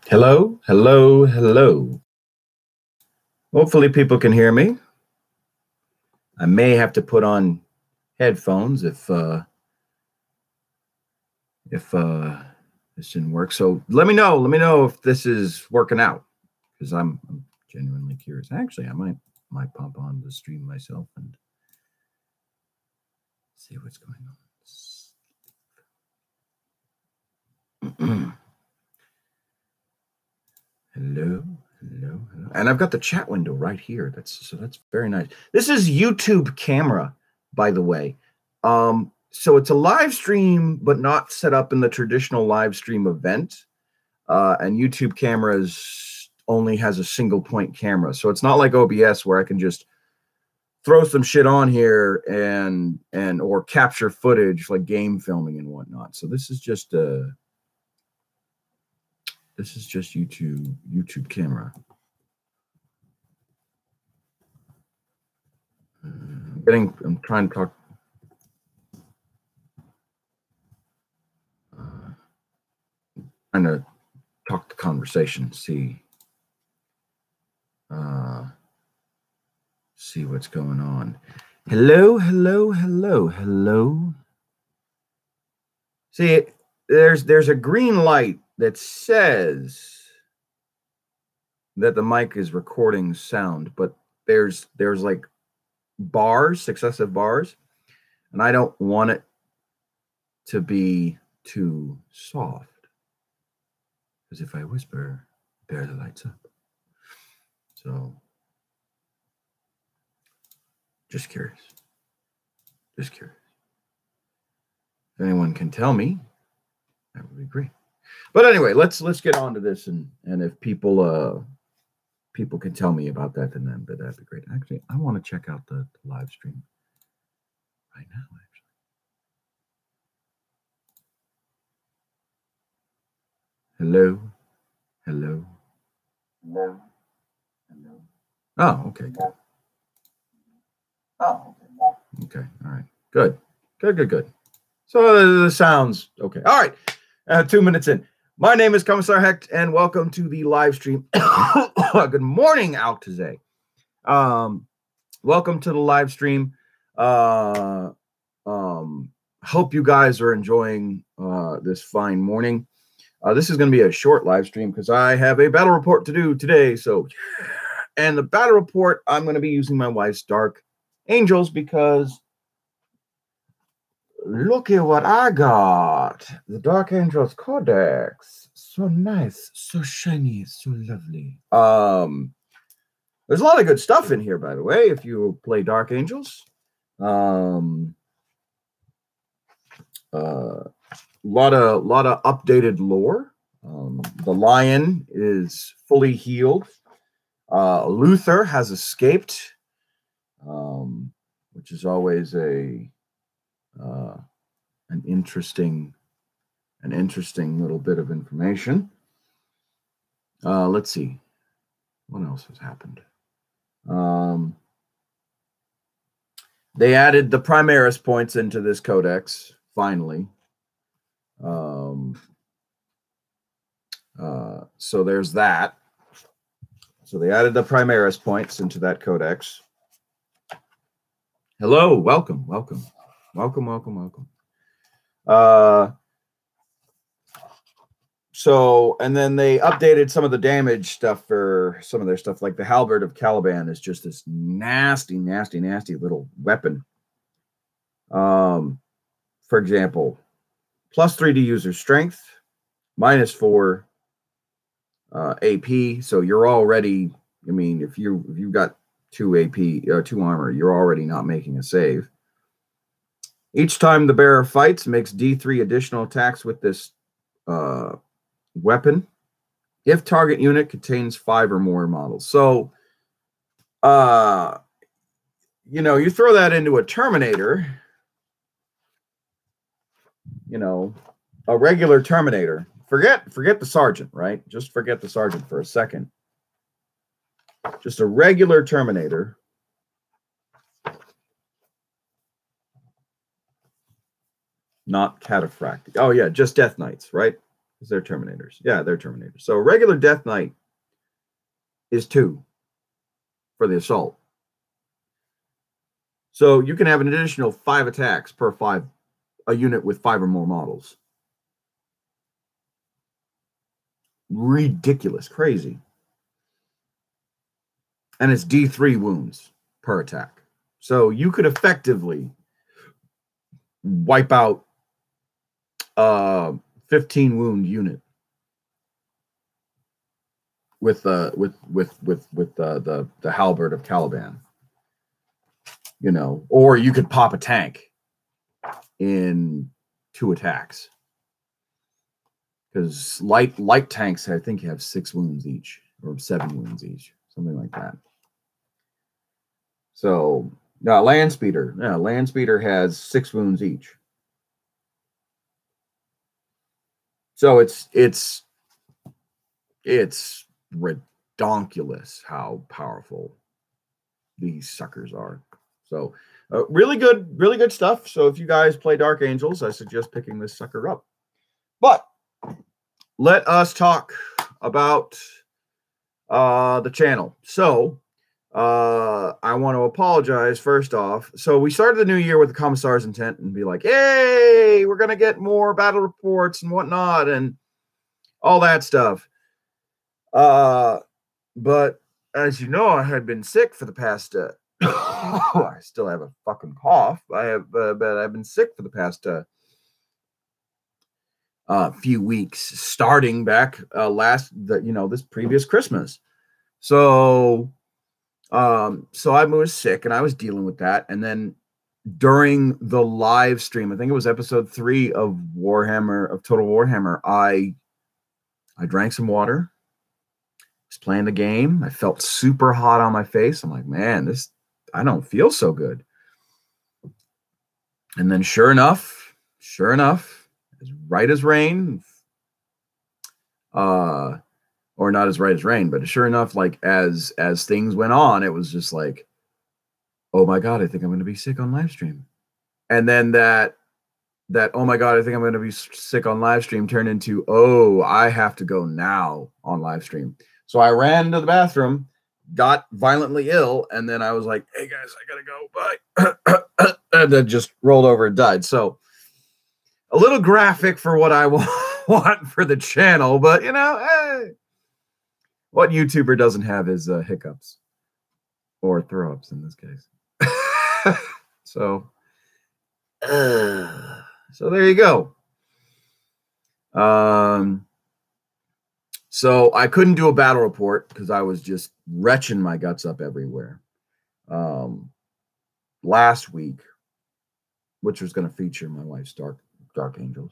Hello, hello, hello. Hopefully people can hear me. I may have to put on headphones if this didn't work. So let me know if this is working out, because I'm genuinely curious. Actually, I might pop on the stream myself and see what's going on. Hello. And I've got the chat window right here. That's very nice. This is YouTube camera, by the way. So it's a live stream, but not set up in the traditional live stream event. And YouTube cameras only has a single point camera. So it's not like OBS where I can just throw some shit on here and or capture footage like game filming and whatnot. So this is just YouTube camera. I'm trying to talk. Trying to talk the conversation, see what's going on. Hello. See, there's a green light that says that the mic is recording sound, but there's like bars, successive bars, and I don't want it to be too soft, because if I whisper, there the lights up. So just curious. If anyone can tell me, that would be great. But anyway, let's get on to this, and if people can tell me about that, then that'd be great. Actually, I want to check out the live stream right now. Hello. Oh, okay. Okay. All right. Good. So the sounds okay. All right. 2 minutes in. My name is Commissar Hecht, and welcome to the live stream. Good morning, Altazay. Welcome to the live stream. Hope you guys are enjoying this fine morning. This is going to be a short live stream because I have a battle report to do today. And the battle report, I'm going to be using my wife's Dark Angels because look at what I got. The Dark Angels Codex. So nice, so shiny, so lovely. There's a lot of good stuff in here, by the way, if you play Dark Angels. Lot of updated lore. The lion is fully healed. Luther has escaped, which is always an interesting little bit of information. Let's see what else has happened. They added the Primaris points into this codex finally. So there's that. So they added the Primaris points into that codex. Hello, welcome. So, and then they updated some of the damage stuff for some of their stuff, like the Halberd of Caliban is just this nasty little weapon. For example, +3 to user strength, -4 AP. So you're already, I mean, if you've got 2 AP, 2 armor, you're already not making a save. Each time the bearer fights, makes D3 additional attacks with this weapon if target unit contains 5 or more models. So, you throw that into a Terminator, a regular Terminator. Forget the Sergeant, right? Just forget the Sergeant for a second. Just a regular Terminator. Not cataphractic. Oh, yeah, just Death Knights, right? They're Terminators. Yeah, they're Terminators. So regular Death Knight is 2 for the assault. So you can have an additional 5 attacks per a unit with 5 or more models. Ridiculous, crazy. And it's D3 wounds per attack. So you could effectively wipe out a 15 wound unit with the halberd of Caliban. You know, or you could pop a tank in 2 attacks. Because light tanks, I think, have 6 wounds each, or 7 wounds each, something like that. So, land speeder has 6 wounds each. So it's redonkulous how powerful these suckers are. So, really good stuff. So, if you guys play Dark Angels, I suggest picking this sucker up. But let us talk about the channel. So, I want to apologize first off. So, we started the new year with the Commissar's intent and be like, hey, we're going to get more battle reports and whatnot and all that stuff. But as you know, I had been sick for the past I still have a fucking cough. But I've been sick for the past few weeks, starting back this previous Christmas. So I was sick and I was dealing with that. And then during the live stream, I think it was episode 3 of Total Warhammer, I drank some water, was playing the game. I felt super hot on my face. I'm like, man, I don't feel so good. And then sure enough, as right as rain, or not as right as rain, but sure enough, like as things went on, it was just like, oh my God, I think I'm going to be sick on live stream. And then that, oh my God, I think I'm going to be sick on live stream turned into, oh, I have to go now on live stream. So I ran into the bathroom, got violently ill, and then I was like, hey guys, I gotta go, bye. And then just rolled over and died. So a little graphic for what I want for the channel, but hey, what YouTuber doesn't have is hiccups or throw-ups in this case. So there you go. So I couldn't do a battle report because I was just retching my guts up everywhere. Last week, which was going to feature my wife's Dark Angels.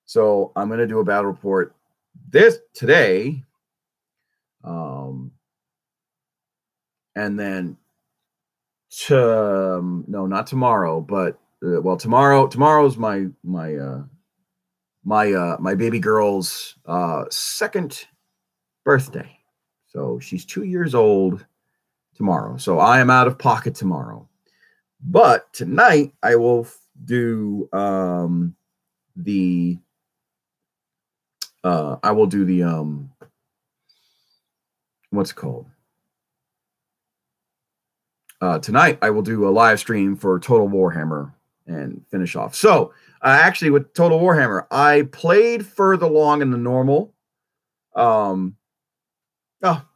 So I'm going to do a battle report today. And then no, not tomorrow, but tomorrow's my baby girl's second birthday. So she's 2 years old tomorrow. So I am out of pocket tomorrow. But tonight I will do the what's it called? Tonight I will do a live stream for Total Warhammer and finish off. So actually with Total Warhammer, I played further along in the normal. Oh,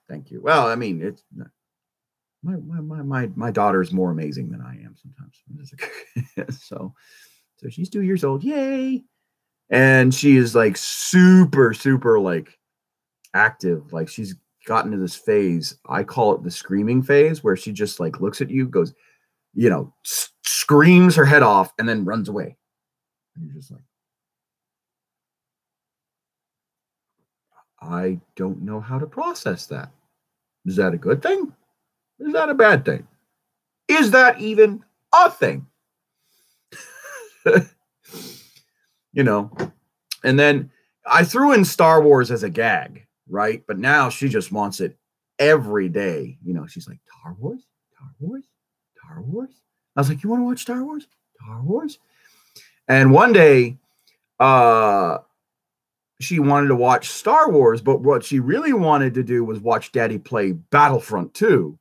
thank you. Well, I mean, it's my daughter's more amazing than I am sometimes. So she's 2 years old. Yay. And she is like super, super like active. Like she's gotten to this phase. I call it the screaming phase, where she just like looks at you, goes, screams her head off and then runs away. And you're just like, I don't know how to process that. Is that a good thing? Is that a bad thing? Is that even a thing? And then I threw in Star Wars as a gag, right? But now she just wants it every day. She's like, Star Wars? Star Wars? Star Wars? I was like, you want to watch Star Wars? Star Wars? And one day, she wanted to watch Star Wars, but what she really wanted to do was watch Daddy play Battlefront 2.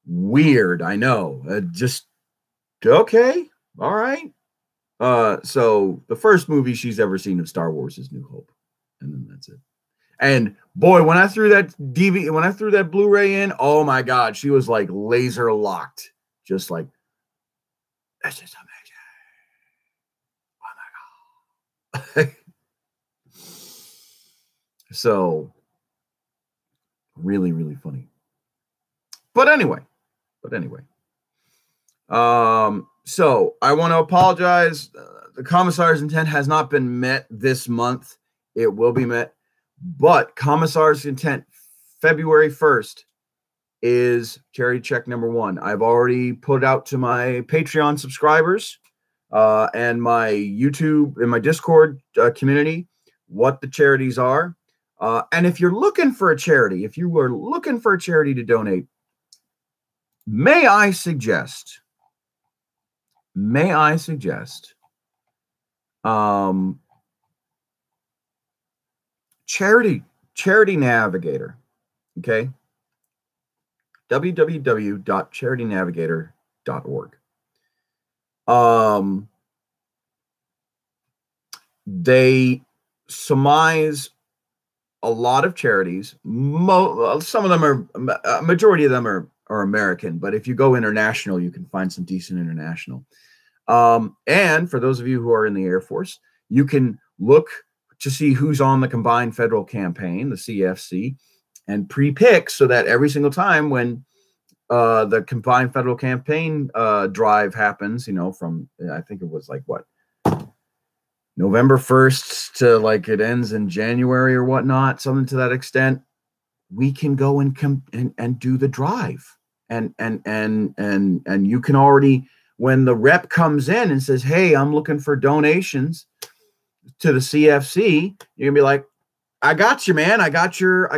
Weird, I know. Just okay, all right. So the first movie she's ever seen of Star Wars is New Hope, and then that's it. And boy, when I threw that Blu-ray in, oh my God, she was like laser locked, just like, this is amazing. Oh my God. So really, really funny. But anyway. So I want to apologize. The Commissar's intent has not been met this month. It will be met. But Commissar's intent, February 1st, is charity check number 1. I've already put out to my Patreon subscribers and my YouTube and my Discord community what the charities are. And if you're looking for a charity, if you are looking for a charity to donate, may I suggest Charity Navigator, okay? www.charitynavigator.org. They surmise a lot of charities. Some of them are, a majority of them are American, but if you go international, you can find some decent international. And for those of you who are in the Air Force, you can look to see who's on the Combined Federal Campaign, the CFC, and pre-pick so that every single time when the Combined Federal Campaign drive happens, from, I think it was like November 1st to like it ends in January or whatnot, something to that extent, we can go and do the drive. And you can already, when the rep comes in and says, hey, I'm looking for donations to the CFC, you're gonna be like, I got you, man. I got your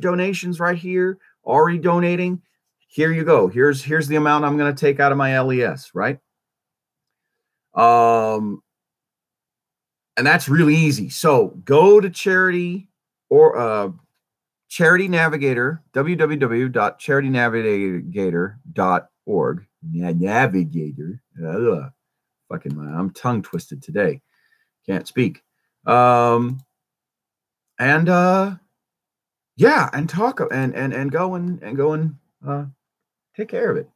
donations right here, already donating. Here you go. Here's the amount I'm going to take out of my LES, right? And that's really easy. So go to Charity Navigator, www.charitynavigator.org. Navigator. I'm tongue twisted today. Can't speak. And talk and go and take care of it.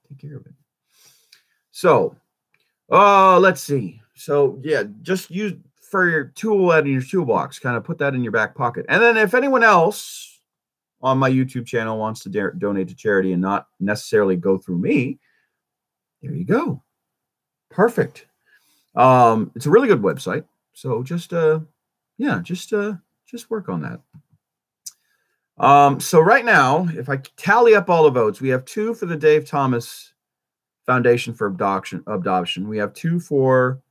So, let's see. So yeah, just use for your tool in your toolbox, kind of put that in your back pocket. And then if anyone else on my YouTube channel wants to donate to charity and not necessarily go through me, there you go. Perfect. It's a really good website. So just work on that. So right now, if I tally up all the votes, we have 2 for the Dave Thomas Foundation for Adoption. We have 2 for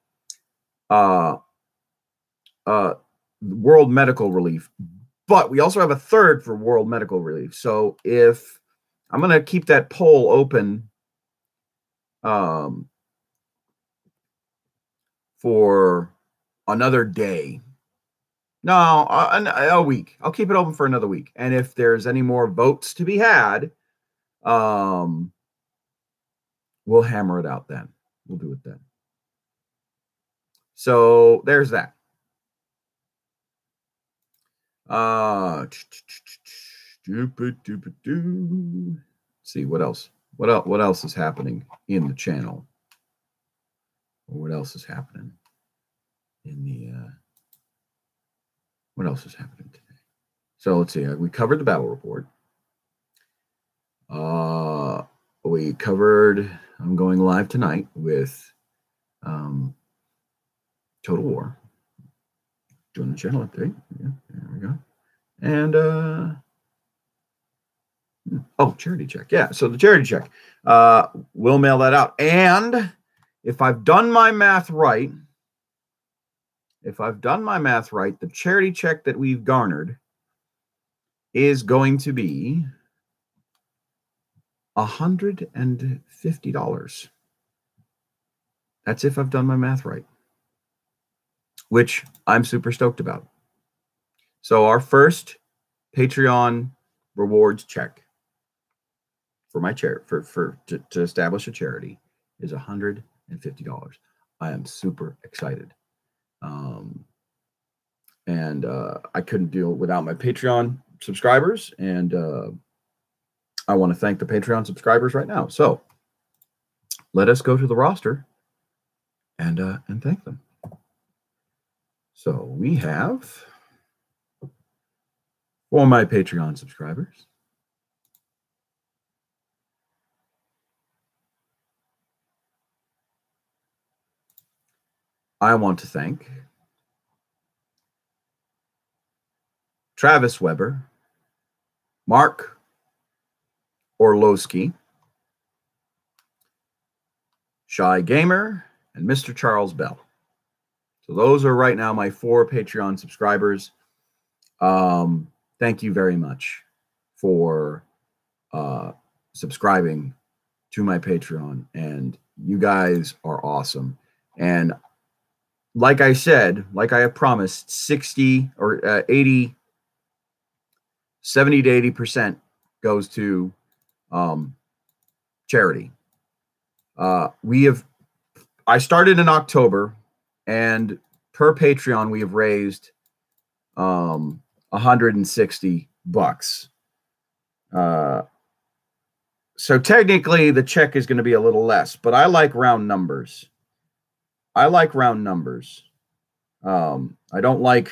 World Medical Relief, but we also have a 3rd for World Medical Relief. So if I'm going to keep that poll open for another day. No, a week. I'll keep it open for another week. And if there's any more votes to be had, we'll hammer it out then. We'll do it then. So there's that. Let's see what else. What else is happening in the channel? Or what else is happening in the what else is happening today? So let's see. We covered the battle report. We covered. I'm going live tonight with Total War. Doing the channel update. Yeah, there we go. And charity check. Yeah, so the charity check. We'll mail that out. And if I've done my math right, the charity check that we've garnered is going to be $150. That's if I've done my math right. which I'm super stoked about. So our first Patreon rewards check for my to establish a charity is $150. I am super excited. And I couldn't do it without my Patreon subscribers, and I want to thank the Patreon subscribers right now. So let us go to the roster and thank them. So we have, for my Patreon subscribers, I want to thank Travis Weber, Mark Orlowski, Shy Gamer, and Mr. Charles Bell. So those are right now my 4 Patreon subscribers. Thank you very much for subscribing to my Patreon, and you guys are awesome. And like I said, like I have promised, 70 to 80% goes to charity. I started in October, and per Patreon we have raised $160. So technically the check is going to be a little less, but I like round numbers. I don't like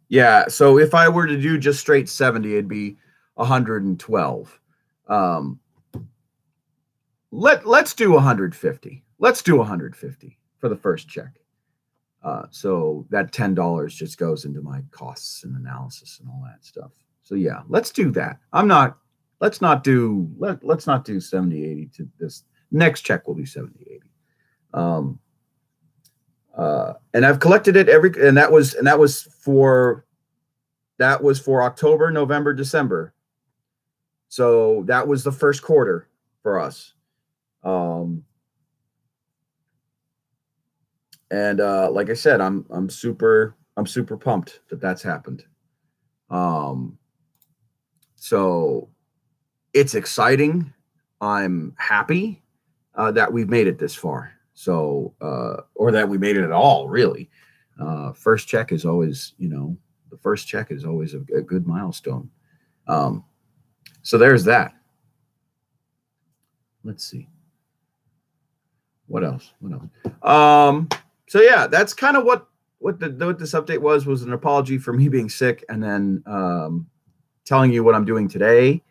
yeah, so if I were to do just straight 70, it'd be 112. Let's do 150. Let's do 150 for the first check. So that $10 just goes into my costs and analysis and all that stuff. So yeah, let's do that. Let's not do 70, 80 to this. Next check will be 70, 80. And I've collected it and that was for October, November, December. So that was the first quarter for us. And like I said, I'm super pumped that that's happened. So it's exciting. I'm happy that we've made it this far. So or that we made it at all, really. First check is always, the first check is always a good milestone. So there's that. Let's see. What else? So yeah, that's kind of what this update was an apology for me being sick, and then telling you what I'm doing today.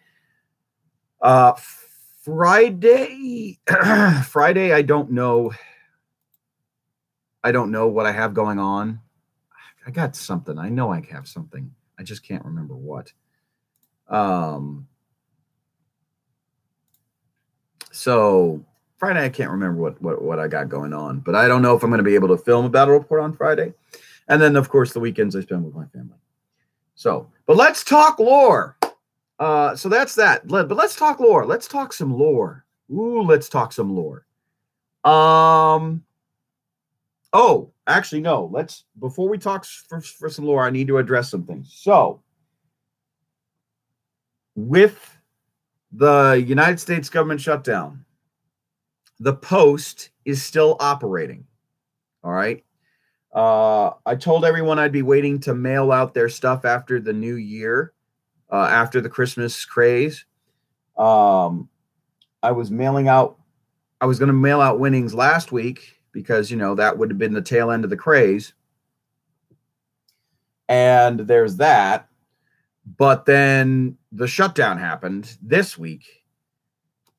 Friday, I don't know what I have going on. I got something. I know I have something. I just can't remember what. So Friday, I can't remember what I got going on, but I don't know if I'm going to be able to film a battle report on Friday. And then, of course, the weekends I spend with my family. So, but let's talk lore. So that's that. But let's talk lore. Let's talk some lore. Ooh, let's talk some lore. Oh, actually, no. Before we talk for some lore, I need to address some things. So, with the United States government shutdown, the post is still operating. All right. I told everyone I'd be waiting to mail out their stuff after the new year, after the Christmas craze. I was going to mail out winnings last week because, that would have been the tail end of the craze. And there's that. But then the shutdown happened this week.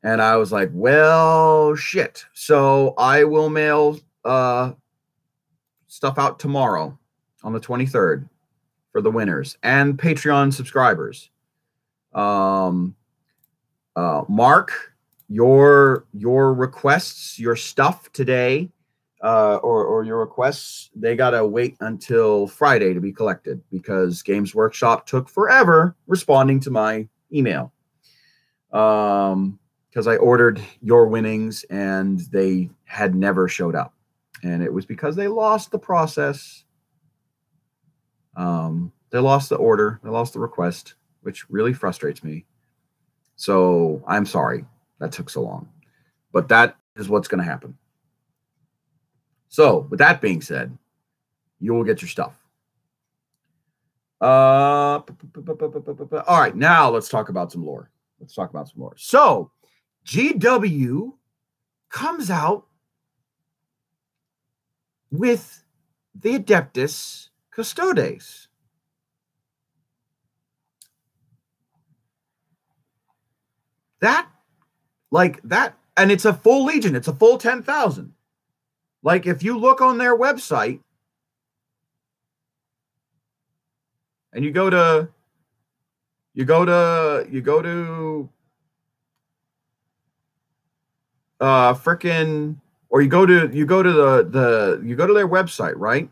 And I was like, well, shit. So I will mail stuff out tomorrow on the 23rd for the winners and Patreon subscribers. Mark, your requests, your stuff today or your requests, they gotta wait until Friday to be collected because Games Workshop took forever responding to my email. Because I ordered your winnings and they had never showed up, and it was because they lost the process. They lost the order, they lost the request, which really frustrates me. So I'm sorry that took so long, but that is what's going to happen. So with that being said, you will get your stuff. All right, now let's talk about some lore. So GW comes out with the Adeptus Custodes. That, and it's a full legion. It's a full 10,000. Like, if you look on their website and you go to frickin', or you go to their website, right?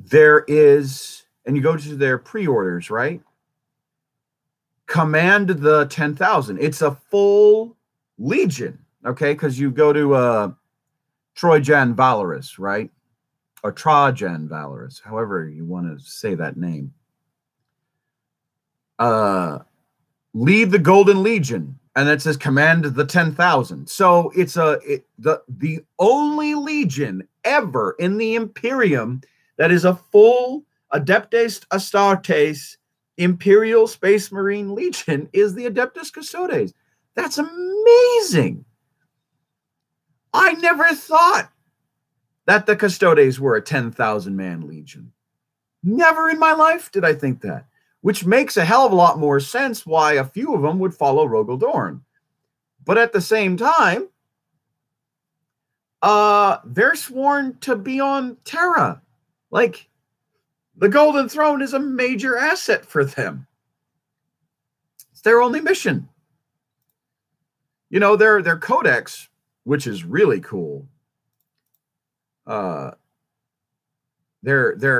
There is, and you go to their pre-orders, right? Command the 10,000. It's a full legion, okay? Because you go to Trojan Valorous, right? Or Trajan Valorous, however you want to say that name. Lead the Golden Legion, and it says command the 10,000. So it's the only legion ever in the Imperium that is a full Adeptus Astartes Imperial Space Marine Legion is the Adeptus Custodes. That's amazing. I never thought that the Custodes were a 10,000-man legion. Never in my life did I think that, which makes a hell of a lot more sense why a few of them would follow Rogel Dorn. But at the same time, they're sworn to be on Terra. Like, the Golden Throne is a major asset for them. It's their only mission. You know, their codex, which is really cool. Their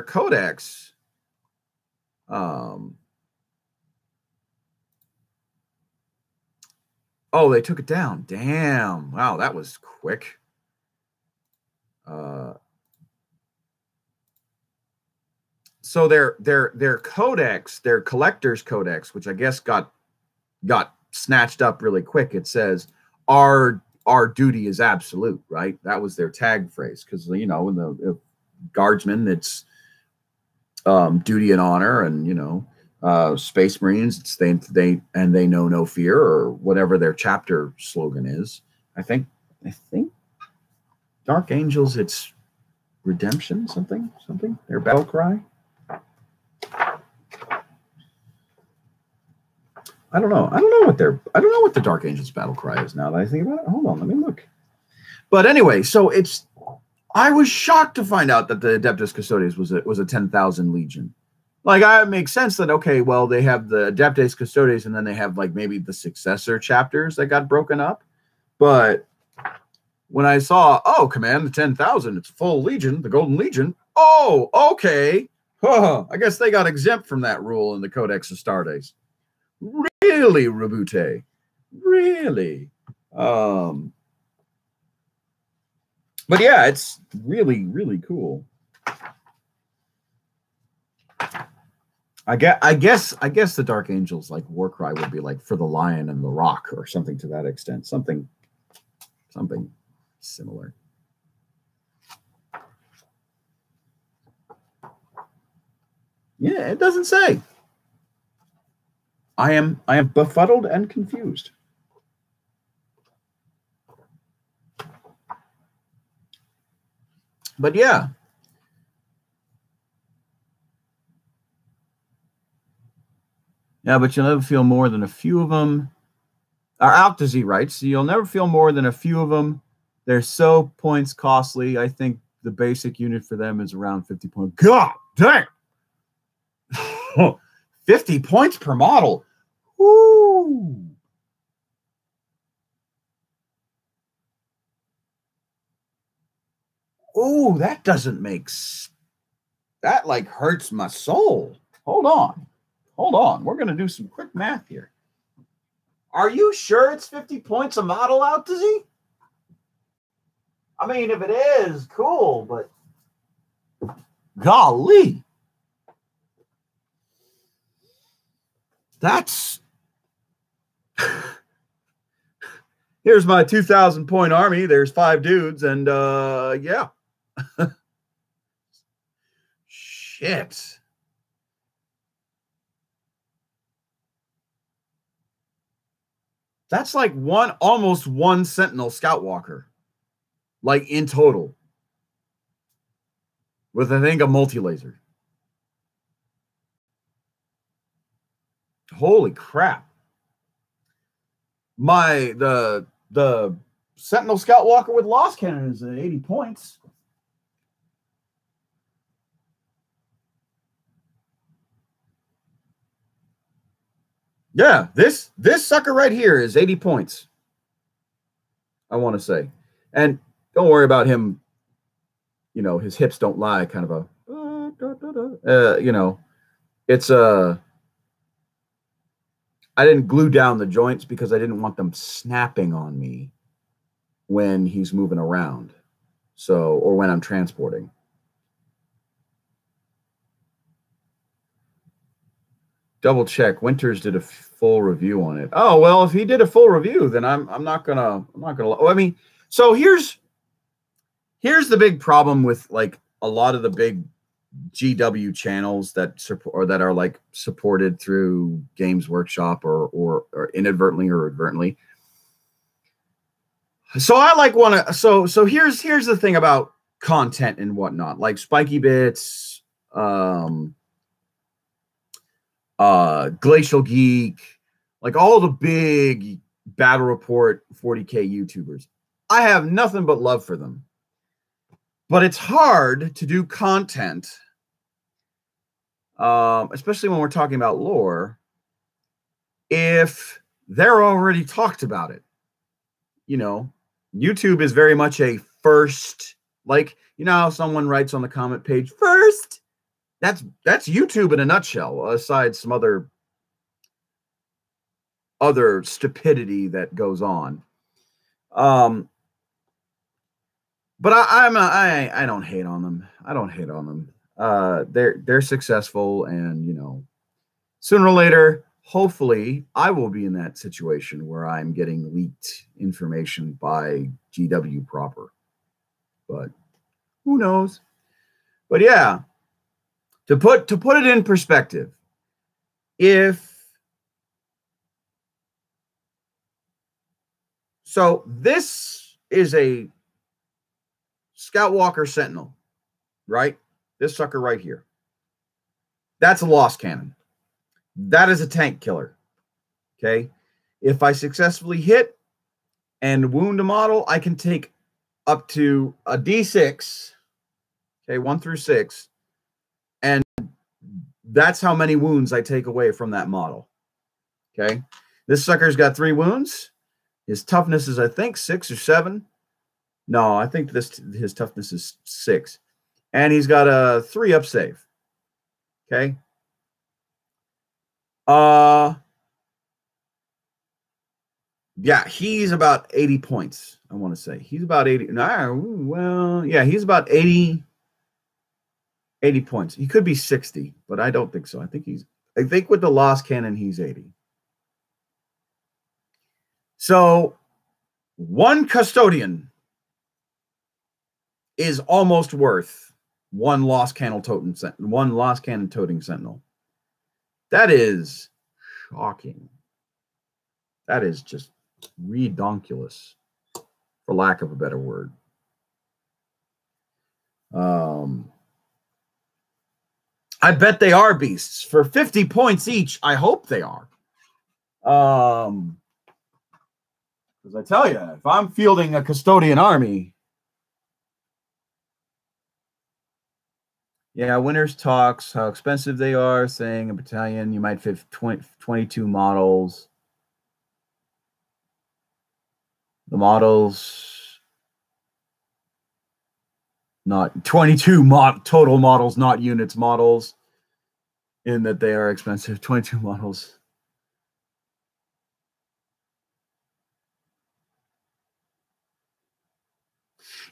codex, oh, they took it down. Damn. Wow, that was quick. So their codex, their collector's codex, which I guess got snatched up really quick. It says our duty is absolute, right? That was their tag phrase, because in the guardsmen, it's duty and honor, and Space Marines, it's they know no fear, or whatever their chapter slogan is. I think Dark Angels, it's redemption, something, their battle cry. I don't know what the Dark Angels battle cry is now that I think about it. Hold on, let me look. But anyway, so I was shocked to find out that the Adeptus Custodes was a 10,000 legion. Like, it makes sense that, okay, well, they have the Adeptus Custodes, and then they have like maybe the successor chapters that got broken up. But when I saw, command the 10,000, it's a full legion, the Golden Legion. Oh, okay. I guess they got exempt from that rule in the Codex Astartes. Really, Rabute? Really? But yeah, it's really, really cool. I guess the Dark Angels, like, war cry would be like for the lion and the rock, or something to that extent. Something similar. Yeah, it doesn't say. I am befuddled and confused. But yeah. Yeah, but you'll never feel more than a few of them. Alctazy writes, you'll never feel more than a few of them. They're so points costly. I think the basic unit for them is around 50 points. God damn! 50 points per model. Woo! Oh, that doesn't make that like hurts my soul. Hold on. We're gonna do some quick math here. Are you sure it's 50 points a model out, Dizzy? I mean, if it is, cool, but golly, that's here's my 2,000 point army. There's 5 dudes, and yeah. Shit. That's like almost one Sentinel Scout Walker, like in total, with I think a multi-laser. Holy crap! The Sentinel Scout Walker with Lost Cannon is at 80 points. Yeah, this sucker right here is 80 points. I want to say. And don't worry about him, you know, his hips don't lie kind of a you know, it's I didn't glue down the joints because I didn't want them snapping on me when he's moving around. So, or when I'm transporting. Double check. Winters did a full review on it. Oh, well, if he did a full review, then I'm not gonna. I mean, so here's the big problem with like a lot of the big GW channels that support or that are like supported through Games Workshop or inadvertently or advertently. So I like want to. So here's the thing about content and whatnot, like Spiky Bits, Glacial Geek, like all the big Battle Report 40K YouTubers. I have nothing but love for them. But it's hard to do content, especially when we're talking about lore, if they're already talked about it. You know, YouTube is very much a first, like, you know how someone writes on the comment page, first? That's YouTube in a nutshell, aside some other stupidity that goes on. But I don't hate on them. I don't hate on them. They're successful, and you know, sooner or later, hopefully, I will be in that situation where I'm getting leaked information by GW proper. But who knows? But yeah, to put it in perspective, so this is a Scout Walker Sentinel, right? This sucker right here. That's a Lost Cannon. That is a tank killer. Okay. If I successfully hit and wound a model, I can take up to a D6. Okay, 1 through 6. And that's how many wounds I take away from that model. Okay. This sucker's got 3 wounds. His toughness is, I think, 6 or 7. No, I think his toughness is 6. And he's got a 3 up save. Okay. Yeah, he's about 80 points, I want to say. He's about 80. Well, yeah, he's about 80 points. He could be 60, but I don't think so. I think with the Lost Cannon, he's 80. So 1 custodian is almost worth 1 Lost Cannon toting sentinel. That is shocking. That is just redonkulous, for lack of a better word. I bet they are beasts for 50 points each. I hope they are. Because I tell you, if I'm fielding a custodian army, Yeah, Winners talks how expensive they are, saying a battalion you might fit 22 models. The models, not 22 total models, not units, models, in that they are expensive. 22 models.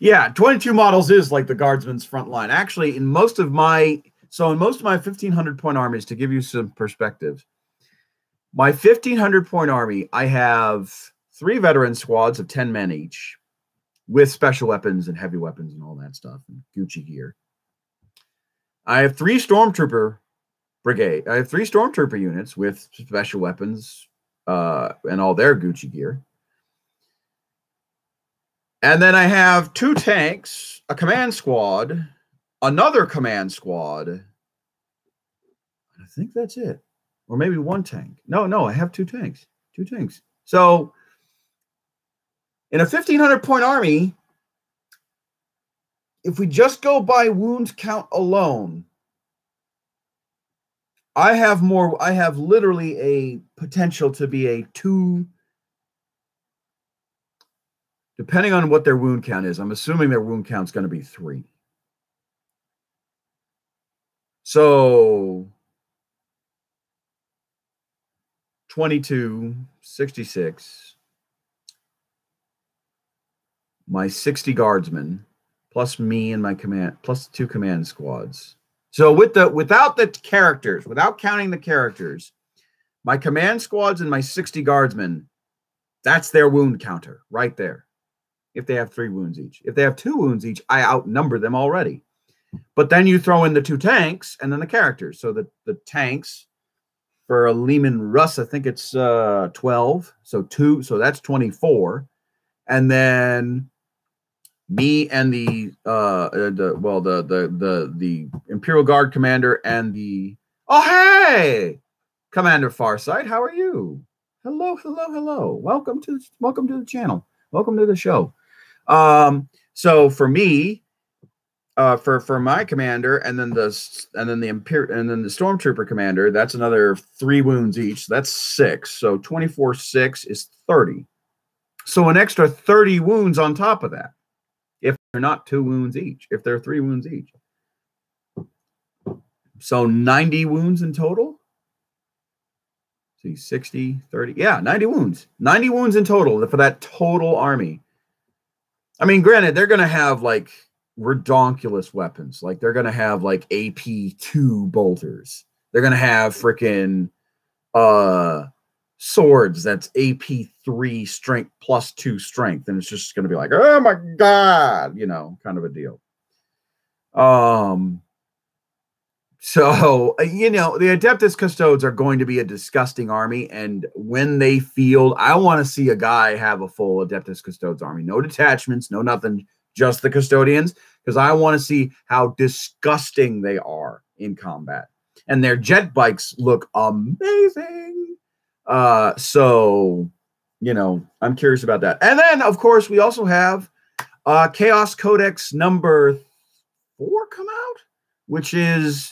Yeah, 22 models is like the guardsman's front line. Actually, in most of my 1500 point armies, to give you some perspective, my 1500 point army, I have 3 veteran squads of 10 men each with special weapons and heavy weapons and all that stuff and Gucci gear. I have 3 stormtrooper brigade. I have 3 stormtrooper units with special weapons and all their Gucci gear. And then I have 2 tanks, a command squad, another command squad. I think that's it. Or maybe 1 tank. No, I have 2 tanks. 2 tanks. So in a 1500 point army, if we just go by wound count alone, I have literally a potential to be a 2, depending on what their wound count is. I'm assuming their wound count is going to be 3. So 22, 66, my 60 guardsmen, plus me and my command, plus 2 command squads. So without the characters, without counting the characters, my command squads and my 60 guardsmen, that's their wound counter right there. If they have 3 wounds each. If they have 2 wounds each, I outnumber them already. But then you throw in the 2 tanks and then the characters. So the tanks for a Lehman Russ, I think it's 12. So that's 24. And then me and the Imperial Guard commander and the Commander Farsight, how are you? Hello. Welcome to the channel. Welcome to the show. So for me, for my commander, and then the stormtrooper commander, that's another 3 wounds each. That's 6. So 24 6 is 30. So an extra 30 wounds on top of that. If they're not 2 wounds each, if they're 3 wounds each. So 90 wounds in total. See, 60, 30. Yeah, 90 wounds. 90 wounds in total for that total army. I mean, granted, they're going to have like redonkulous weapons. Like they're going to have like AP2 bolters. They're going to have freaking swords that's AP3 strength plus 2 strength. And it's just going to be like, oh my God, kind of a deal. So, the Adeptus Custodes are going to be a disgusting army. And when they field, I want to see a guy have a full Adeptus Custodes army. No detachments, no nothing, just the Custodians. Because I want to see how disgusting they are in combat. And their jet bikes look amazing. So, I'm curious about that. And then, of course, we also have Chaos Codex number 4 come out, which is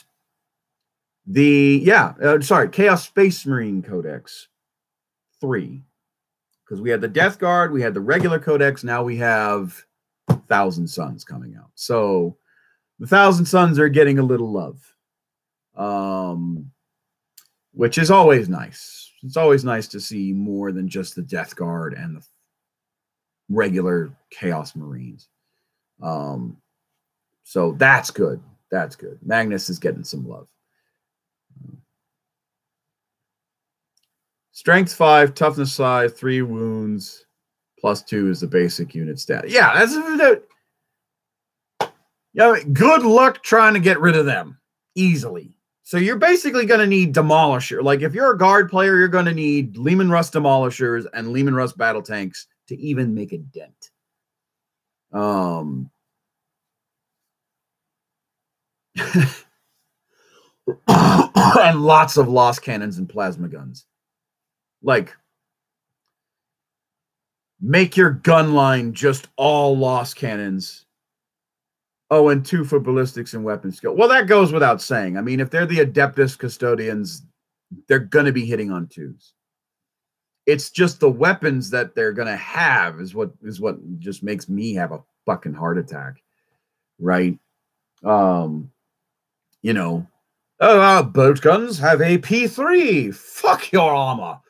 Chaos Space Marine Codex 3. Because we had the Death Guard, we had the regular Codex, now we have Thousand Suns coming out. So the Thousand Suns are getting a little love, which is always nice. It's always nice to see more than just the Death Guard and the regular Chaos Marines. So that's good. That's good. Magnus is getting some love. Strength 5, toughness 5, 3 wounds, plus 2 is the basic unit stat. Yeah, good luck trying to get rid of them easily. So you're basically going to need Demolisher. Like if you're a guard player, you're going to need Lehman Russ Demolishers and Lehman Russ battle tanks to even make a dent. And lots of lost cannons and plasma guns. Like, make your gun line just all lost cannons Oh, and 2 for ballistics and weapon skill. Well, that goes without saying. I mean, if they're the Adeptus Custodians, they're going to be hitting on 2s. It's just the weapons that they're going to have is what just makes me have a fucking heart attack, right? You know, boat guns have a P3. Fuck your armor.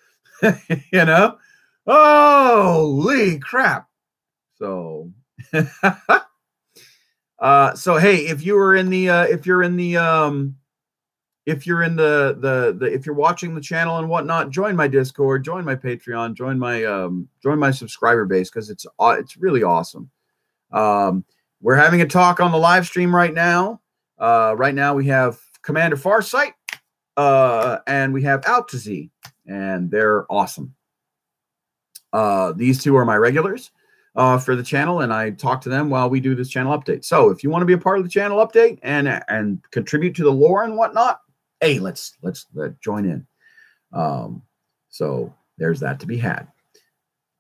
You know? Holy crap. So so hey, if you're watching the channel and whatnot, join my Discord, join my Patreon, join my subscriber base, because it's really awesome. We're having a talk on the live stream right now. Right now we have Commander Farsight, and we have Altazee, and they're awesome. These 2 are my regulars for the channel, and I talk to them while we do this channel update. So if you want to be a part of the channel update and contribute to the lore and whatnot, hey, let's join in. So there's that to be had.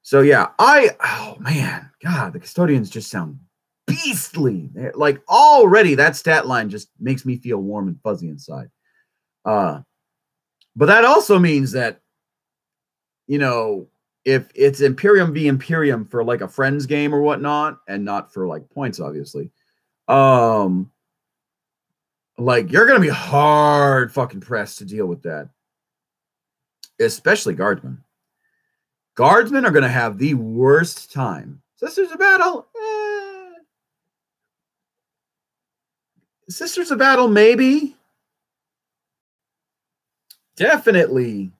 So yeah, oh man, God, the custodians just sound beastly. Like already that stat line just makes me feel warm and fuzzy inside. But that also means that, you know, if it's Imperium v Imperium for like a friends game or whatnot, and not for like points, obviously, like you're gonna be hard fucking pressed to deal with that, especially guardsmen. Guardsmen are gonna have the worst time. Sisters of Battle, Sisters of Battle, maybe. Definitely.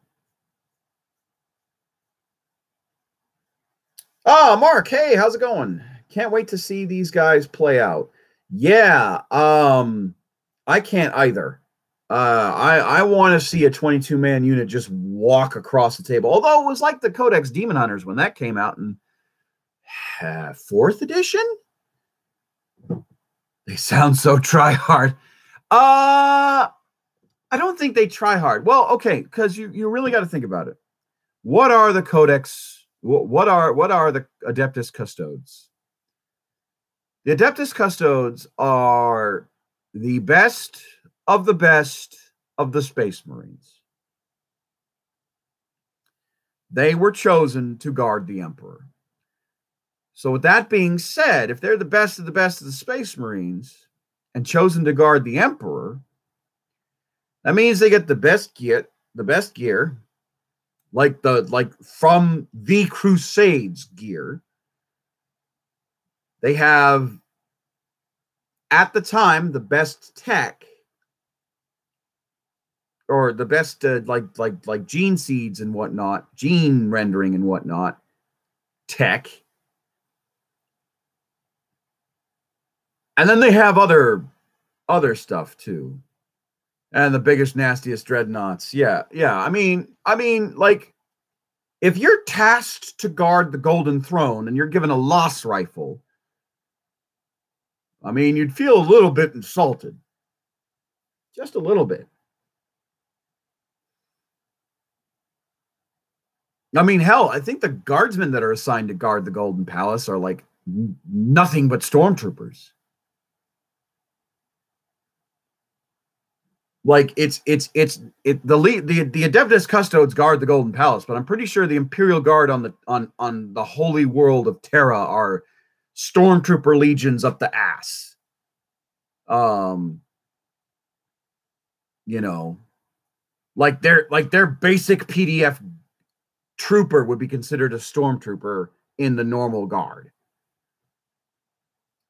Oh, Mark, hey, how's it going? Can't wait to see these guys play out. Yeah, I can't either. I want to see a 22-man unit just walk across the table. Although it was like the Codex Demon Hunters when that came out in 4th edition. They sound so try-hard. I don't think they try hard. Well, okay, because you really got to think about it. What are the Codex? What are the Adeptus Custodes? The Adeptus Custodes are the best of the Space Marines. They were chosen to guard the Emperor. So with that being said, if they're the best of the Space Marines and chosen to guard the Emperor, that means they get the best gear, like from the Crusades gear. They have, at the time, the best tech, or the best like gene seeds and whatnot, gene rendering and whatnot, tech. And then they have other stuff too. And the biggest, nastiest dreadnoughts. Yeah. I mean, like, if you're tasked to guard the Golden Throne and you're given a Loss Rifle, I mean, you'd feel a little bit insulted. Just a little bit. I mean, hell, I think the guardsmen that are assigned to guard the Golden Palace are like nothing but stormtroopers. Like the Adeptus Custodes guard the Golden Palace, but I'm pretty sure the Imperial Guard on the holy world of Terra are stormtrooper legions up the ass. You know, like their basic PDF trooper would be considered a stormtrooper in the normal guard.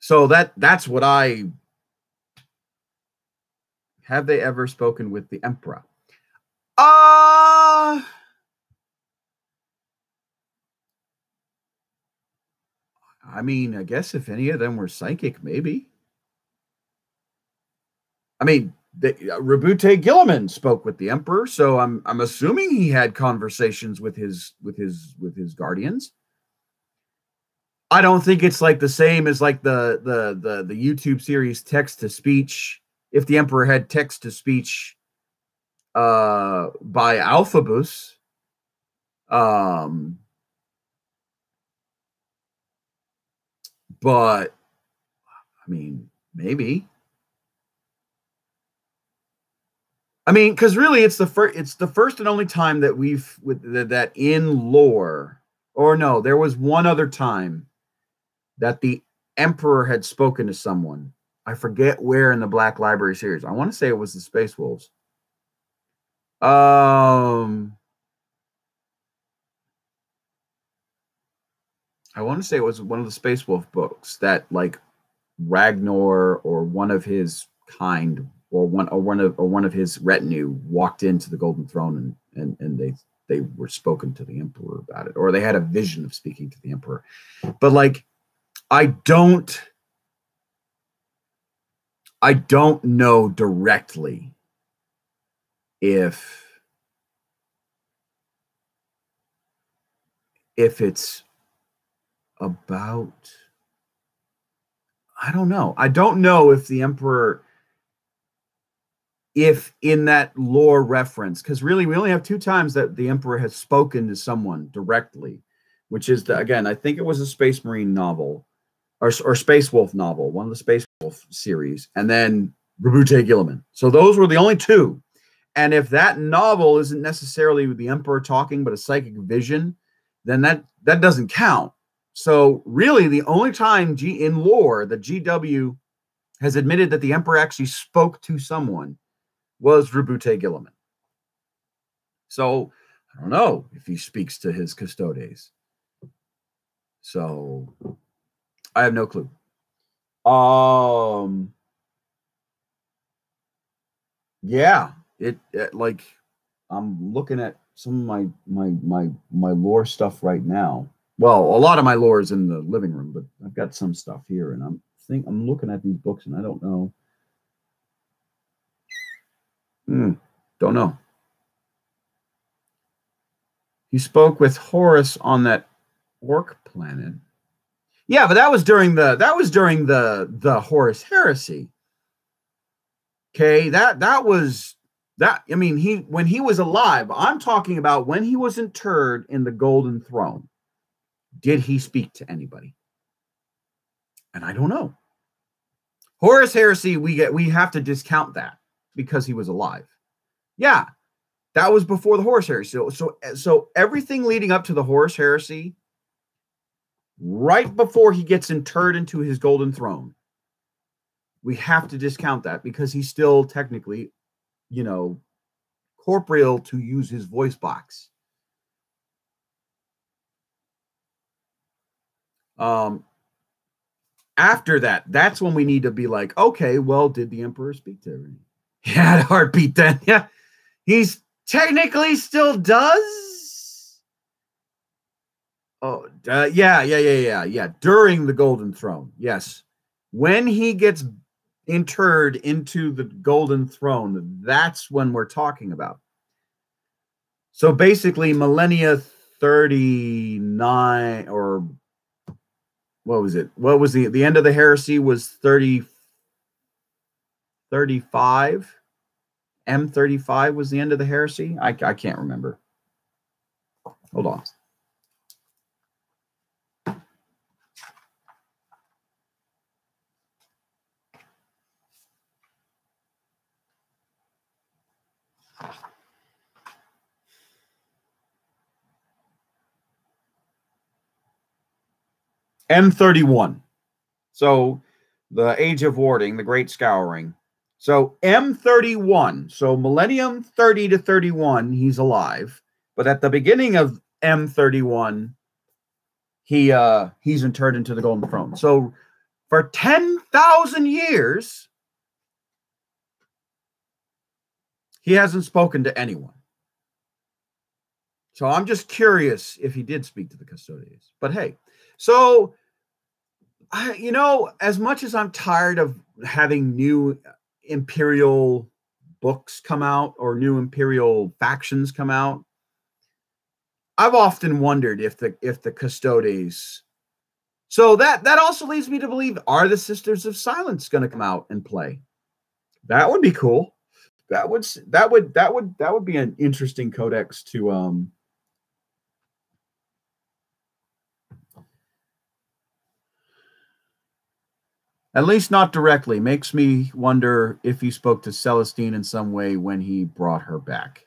So that's what I have. They ever spoken with the Emperor? I mean, I guess if any of them were psychic, maybe. I mean, Rabute Gilliman spoke with the Emperor, so I'm assuming he had conversations with his guardians. I don't think it's like the same as like the YouTube series text to speech. If the Emperor had text to speech by Alphabus, but I mean, Maybe. I mean, because really, it's the first and only time that that in lore, or no, there was one other time that the Emperor had spoken to someone. I forget where in the Black Library series. I want to say it was the Space Wolves. I want to say it was one of the Space Wolf books that like Ragnar or one of his kind or one of his retinue walked into the Golden Throne and they were spoken to the Emperor about it, or they had a vision of speaking to the Emperor. But like I don't know directly if it's about, I don't know. I don't know if the Emperor, if in that lore reference, because really we only have two times that the Emperor has spoken to someone directly, which is again, I think it was a Space Marine novel or Space Wolf novel, one of the Space Wolf series, and then Rabute Gilliman. So those were the only two. And if that novel isn't necessarily the Emperor talking, but a psychic vision, then that doesn't count. So really, the only time in lore that GW has admitted that the Emperor actually spoke to someone was Rabute Gilliman. So I don't know if he speaks to his custodes. So I have no clue. Yeah, it like I'm looking at some of my lore stuff right now. Well, a lot of my lore is in the living room, but I've got some stuff here, and I'm looking at these books, and I don't know. Don't know. He spoke with Horus on that orc planet. Yeah, but that was during the Horus heresy. Okay, that was that. I mean, when he was alive. I'm talking about when he was interred in the Golden Throne. Did he speak to anybody? And I don't know. Horus heresy, we have to discount that because he was alive. Yeah, that was before the Horus heresy. So everything leading up to the Horus heresy, right before he gets interred into his Golden Throne, we have to discount that because he's still technically, corporeal to use his voice box. After that, that's when we need to be like, okay, well, did the Emperor speak to everyone? He had a heartbeat then. Yeah, he's technically still does. Oh, yeah. During the Golden Throne, yes. When he gets interred into the Golden Throne, that's when we're talking about. So basically, millennia 39, or what was it? What was the end of the heresy was 35. M35 was the end of the heresy. I can't remember. Hold on. M31. So the Age of Warding, the Great Scouring. So M31. So Millennium 30 to 31, he's alive. But at the beginning of M31, he's interred into the Golden Throne. So for 10,000 years, he hasn't spoken to anyone. So I'm just curious if he did speak to the custodians. But hey, so as much as I'm tired of having new Imperial books come out or new Imperial factions come out, I've often wondered if the Custodes. So that also leads me to believe: are the Sisters of Silence going to come out and play? That would be cool. That would be an interesting codex to At least not directly. Makes me wonder if he spoke to Celestine in some way when he brought her back.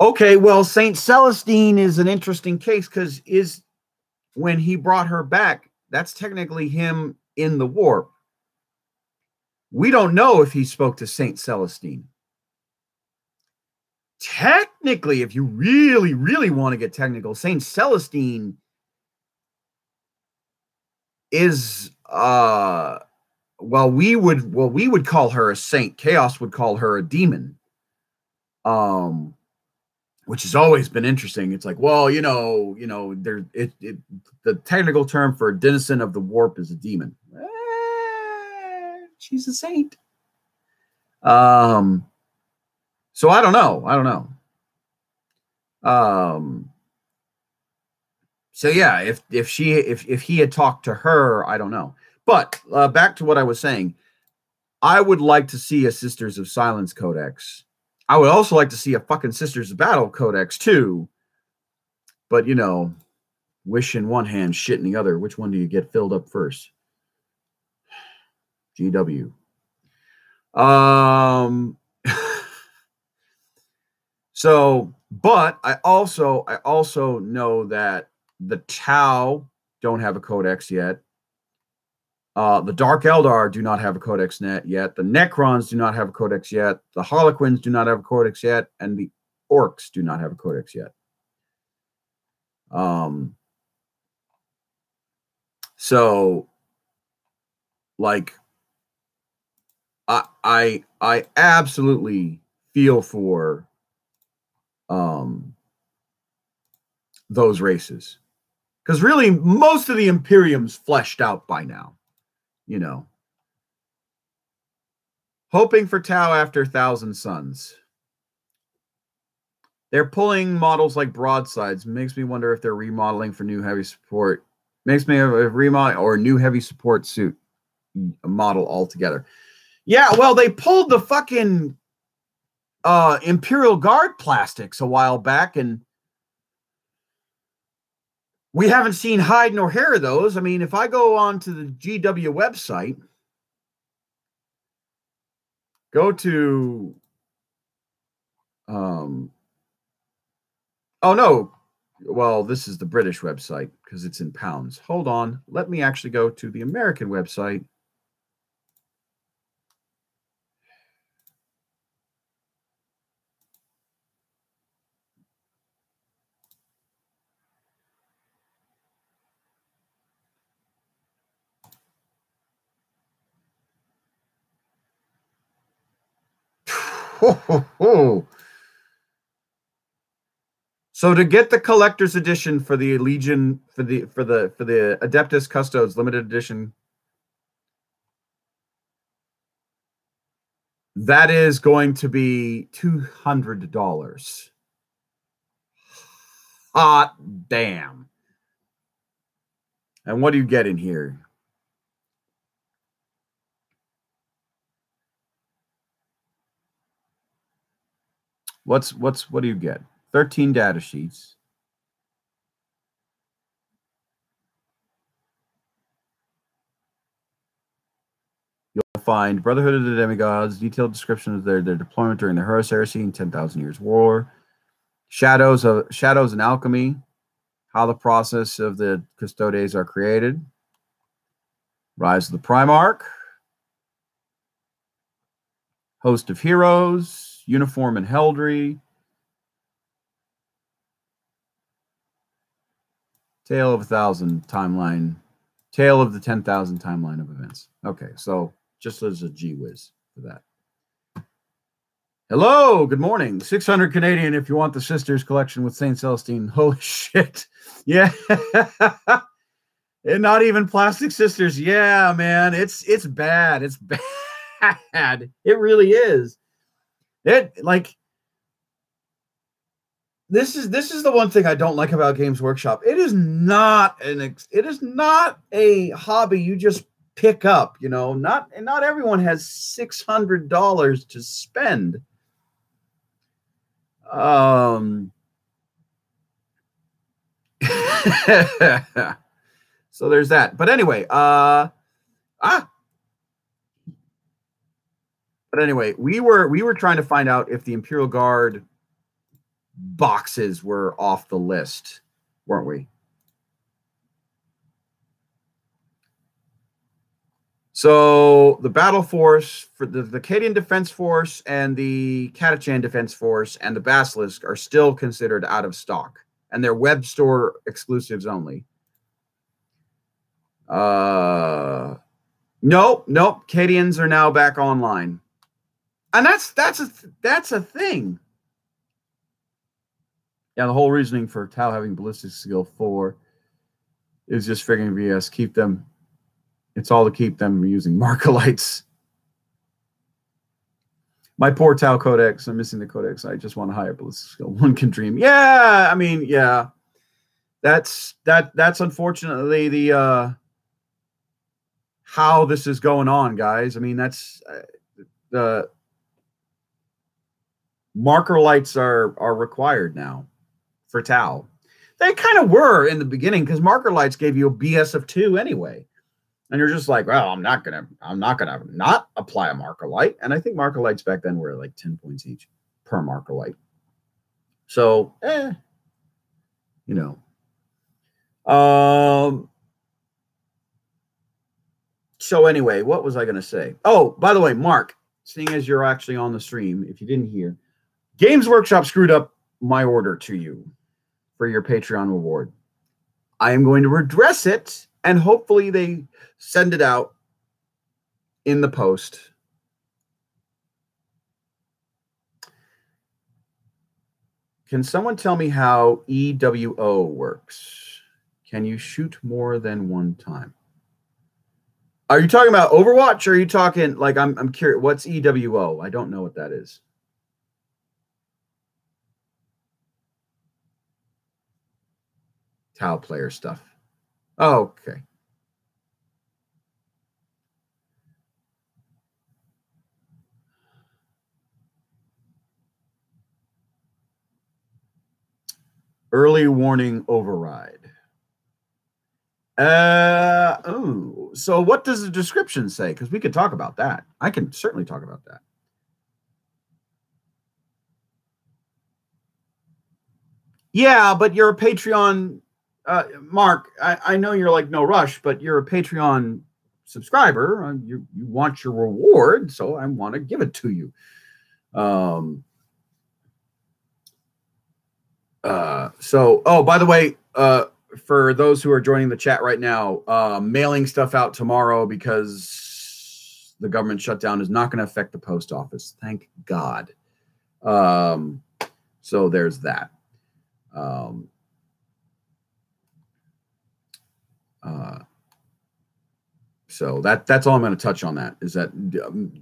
Okay, well, Saint Celestine is an interesting case because when he brought her back, that's technically him in the warp. We don't know if he spoke to Saint Celestine. Technically, if you really, really want to get technical, Saint Celestine is we would call her a saint. Chaos would call her a demon. Which has always been interesting. It's like, well, the technical term for a denizen of the warp is a demon. She's a saint. So I don't know. So yeah, if he had talked to her, I don't know. But back to what I was saying, I would like to see a Sisters of Silence Codex. I would also like to see a fucking Sisters of Battle Codex too. But wish in one hand, shit in the other. Which one do you get filled up first? GW. So, but I also know that the Tau don't have a codex yet. The Dark Eldar do not have a codex net yet. The Necrons do not have a codex yet. The Harlequins do not have a codex yet, and the Orcs do not have a codex yet. So, like, I absolutely feel for those races, because really most of the Imperium's fleshed out by now. Hoping for Tau after Thousand Suns. They're pulling models like broadsides. Makes me wonder if they're remodeling for new heavy support. Makes me a remodel or a new heavy support suit model altogether. Yeah, well, they pulled the fucking Imperial Guard plastics a while back, and we haven't seen hide nor hair of those. I mean, if I go on to the GW website, go to oh no, well, this is the British website because it's in pounds. Hold on, let me actually go to the American website. So to get the collector's edition for the Legion, for the Adeptus Custodes limited edition, that is going to be $200. Hot damn. And what do you get in here? What do you get? 13 data sheets. You'll find Brotherhood of the Demigods, detailed description of their deployment during the Horus Heresy and 10,000 Years War, shadows and alchemy, how the process of the Custodes are created, Rise of the Primarch, Host of Heroes, Uniform and Heldry, Tale of the 10,000 timeline of events. Okay, so just as a gee whiz for that. Hello, good morning. 600 Canadian if you want the Sisters collection with Saint Celestine. Holy shit. Yeah. And not even plastic sisters. Yeah, man. It's bad. It's bad. It really is. This is the one thing I don't like about Games Workshop. It is not a hobby you just pick up, Not everyone has $600 to spend. So there's that. But anyway, Ah. But anyway, we were trying to find out if the Imperial Guard boxes were off the list, weren't we? So the battle force for the Cadian Defense Force and the Catachan Defense Force and the Basilisk are still considered out of stock, and they're web store exclusives only. Nope. Cadians are now back online, and that's a thing. Yeah, the whole reasoning for Tau having ballistic skill 4 is just figuring VS keep them. It's all to keep them using Markolites. My poor Tau Codex. I'm missing the Codex. I just want a higher ballistic skill. One can dream. Yeah, I mean, yeah. That's unfortunately the how this is going on, guys. I mean, that's the marker lights are required now for Tau. They kind of were in the beginning because marker lights gave you a BS of 2 anyway. And you're just like, well, I'm not gonna not apply a marker light. And I think marker lights back then were like 10 points each per marker light. So, you know. So anyway, what was I gonna say? Oh, by the way, Mark, seeing as you're actually on the stream, if you didn't hear, Games Workshop screwed up my order to you for your Patreon reward. I am going to redress it, and hopefully they send it out in the post. Can someone tell me how EWO works? Can you shoot more than one time? Are you talking about Overwatch, or are you talking, like, I'm curious, what's EWO? I don't know what that is. Tau player stuff. Oh, okay. Early warning override. So what does the description say? Because we could talk about that. I can certainly talk about that. Yeah, but you're a Patreon, Mark. I know you're like no rush, but you're a Patreon subscriber. You want your reward, so I want to give it to you. So, oh, by the way, for those who are joining the chat right now, mailing stuff out tomorrow because the government shutdown is not going to affect the post office. Thank God. So there's that. So that's all I'm going to touch on. That is that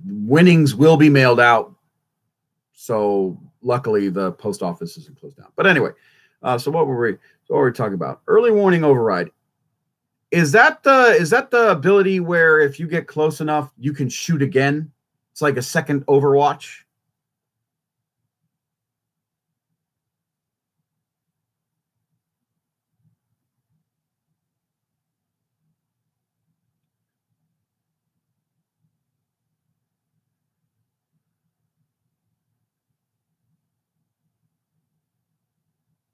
winnings will be mailed out. So luckily the post office isn't closed down. But anyway, so what were we talking about? Early warning override. Is that the ability where if you get close enough, you can shoot again? It's like a second Overwatch.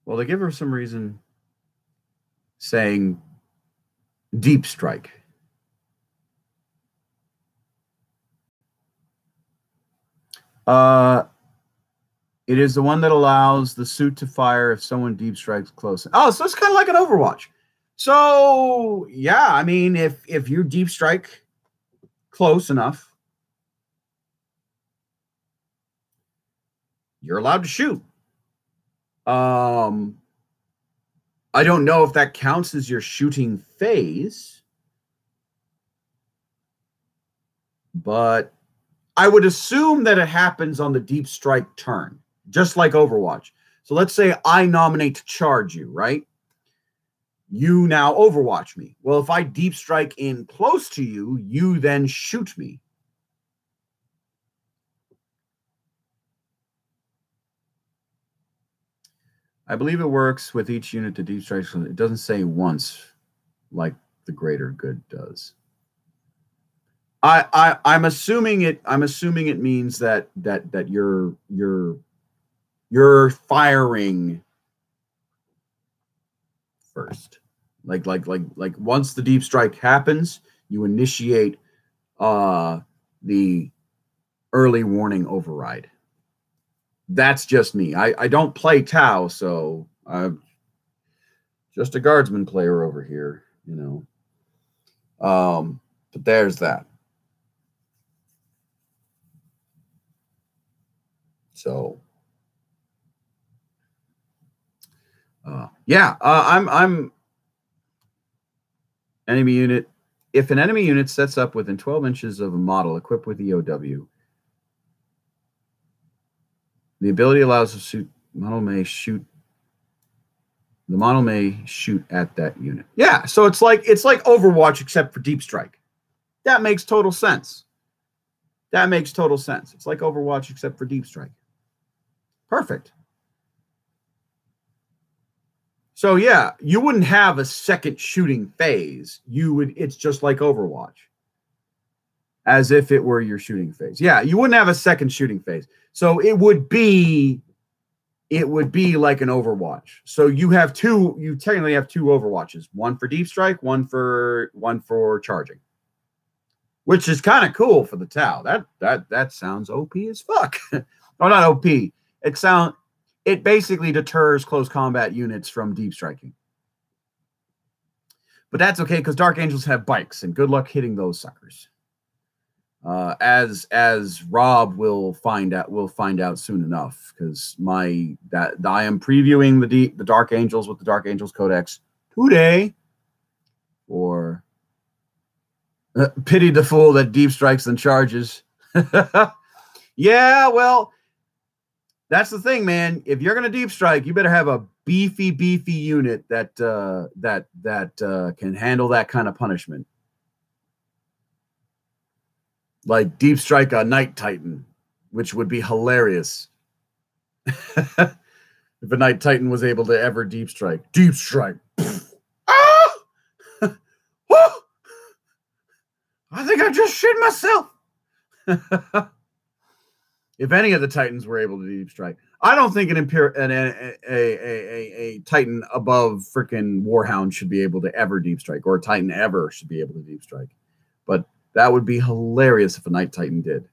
Well, they give her some reason saying deep strike. It is the one that allows the suit to fire if someone deep strikes close. Oh, so it's kind of like an Overwatch. So yeah, I mean, if you deep strike close enough, you're allowed to shoot. I don't know if that counts as your shooting phase, but I would assume that it happens on the deep strike turn, just like Overwatch. So let's say I nominate to charge you, right? You now Overwatch me. Well, if I deep strike in close to you, you then shoot me. I believe it works with each unit to deep strike. It doesn't say once like the greater good does. I'm assuming it means that you're firing first. Like once the deep strike happens, you initiate the early warning override. That's just me. I don't play Tau, so I'm just a guardsman player over here, you know. But there's that. So I'm enemy unit. If an enemy unit sets up within 12 inches of a model equipped with EOW, the ability allows the model may shoot. The model may shoot at that unit. Yeah, so it's like Overwatch except for deep strike. That makes total sense. It's like Overwatch except for deep strike. Perfect. So yeah, you wouldn't have a second shooting phase. It's just like Overwatch. As if it were your shooting phase. Yeah, you wouldn't have a second shooting phase. So it would be like an Overwatch. So you technically have two Overwatches, one for deep strike, one for charging. Which is kind of cool for the Tau. That sounds OP as fuck. Oh, not OP. It basically deters close combat units from deep striking. But that's okay because Dark Angels have bikes, and good luck hitting those suckers. As Rob will find out soon enough, because I am previewing the Dark Angels with the Dark Angels Codex today. Or pity the fool that deep strikes and charges. Yeah, well, that's the thing, man. If you're gonna deep strike, you better have a beefy unit that can handle that kind of punishment. Like deep strike a Night Titan, which would be hilarious. If a Night Titan was able to ever deep strike. Deep strike. Ah! I think I just shit myself. If any of the Titans were able to deep strike. I don't think a Titan above freaking Warhound should be able to ever deep strike, or a Titan ever should be able to deep strike. But that would be hilarious if a Night Titan did.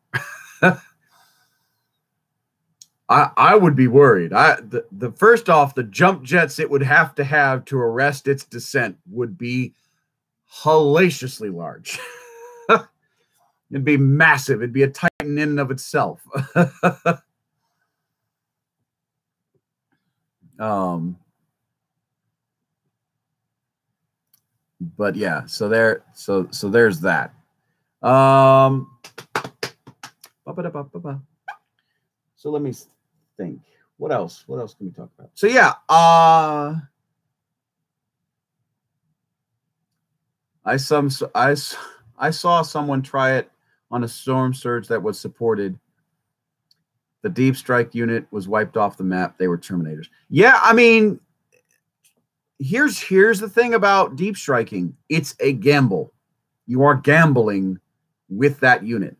I would be worried. The first off, the jump jets it would have to arrest its descent would be hellaciously large. It'd be massive. It'd be a Titan in and of itself. But yeah, so there's that. So let me think. What else can we talk about? So yeah, I saw someone try it on a storm surge that was supported. The deep strike unit was wiped off the map. They were Terminators. Yeah, I mean, here's the thing about deep striking. It's a gamble. You are gambling with that unit.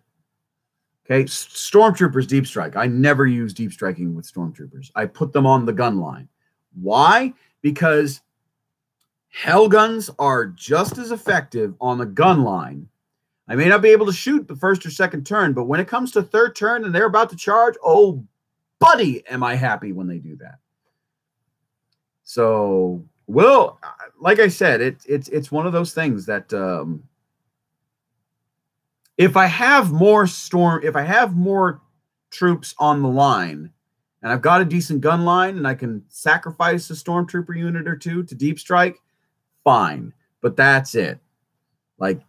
Okay, Stormtroopers deep strike. I never use deep striking with Stormtroopers. I put them on the gun line. Why? Because Hell guns are just as effective on the gun line. I may not be able to shoot the first or second turn, but when it comes to third turn and they're about to charge, oh, buddy, am I happy when they do that. So, well, like I said, it's one of those things that if I have more troops on the line, and I've got a decent gun line, and I can sacrifice a stormtrooper unit or two to deep strike, fine. But that's it. Like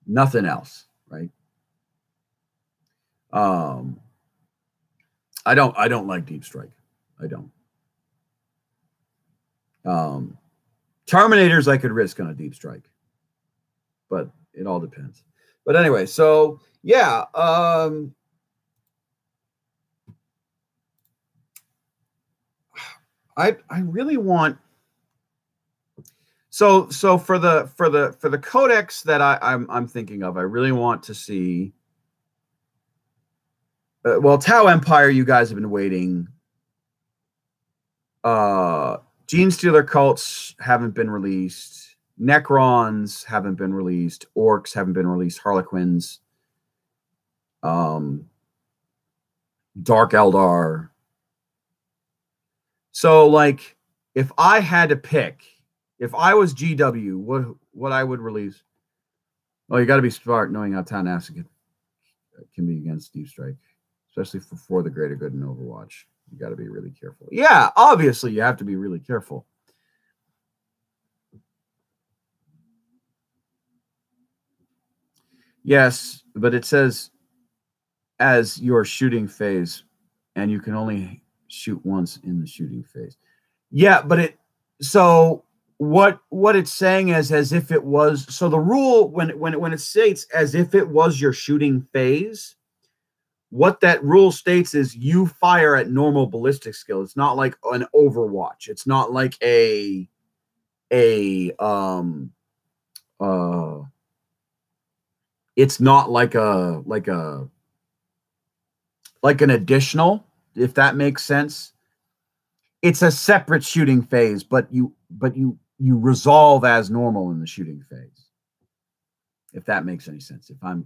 nothing else, right? I don't like deep strike. I don't. Terminators I could risk on a deep strike, but it all depends. But anyway, so yeah, I really want. So for the codex that I'm thinking of, I really want to see. Well, Tau Empire, you guys have been waiting. Gene Stealer cults haven't been released. Necrons haven't been released. Orcs haven't been released. Harlequins. Dark Eldar. So, like, if I had to pick, if I was GW, what I would release? Well, you got to be smart, knowing how Tanastic can be against Deep Strike, especially for the greater good in Overwatch. You got to be really careful. Yeah, obviously, you have to be really careful. Yes, but it says as your shooting phase, and you can only shoot once in the shooting phase. Yeah, but so what it's saying is as if it was, so the rule when it states as if it was your shooting phase, what that rule states is you fire at normal ballistic skill. It's not like an Overwatch. It's not like a it's not like an additional, if that makes sense. It's a separate shooting phase, but you resolve as normal in the shooting phase. If that makes any sense. If I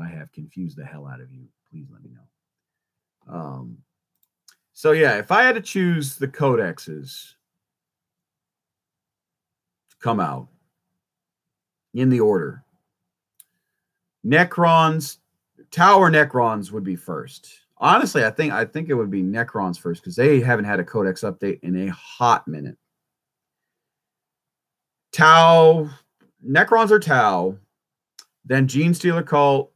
have confused the hell out of you, please let me know. So yeah, if I had to choose the codexes to come out in the order, Necrons, Tower Necrons would be first. Honestly, I think it would be Necrons first because they haven't had a codex update in a hot minute. Tau, Necrons or Tau, then Gene Stealer Cult.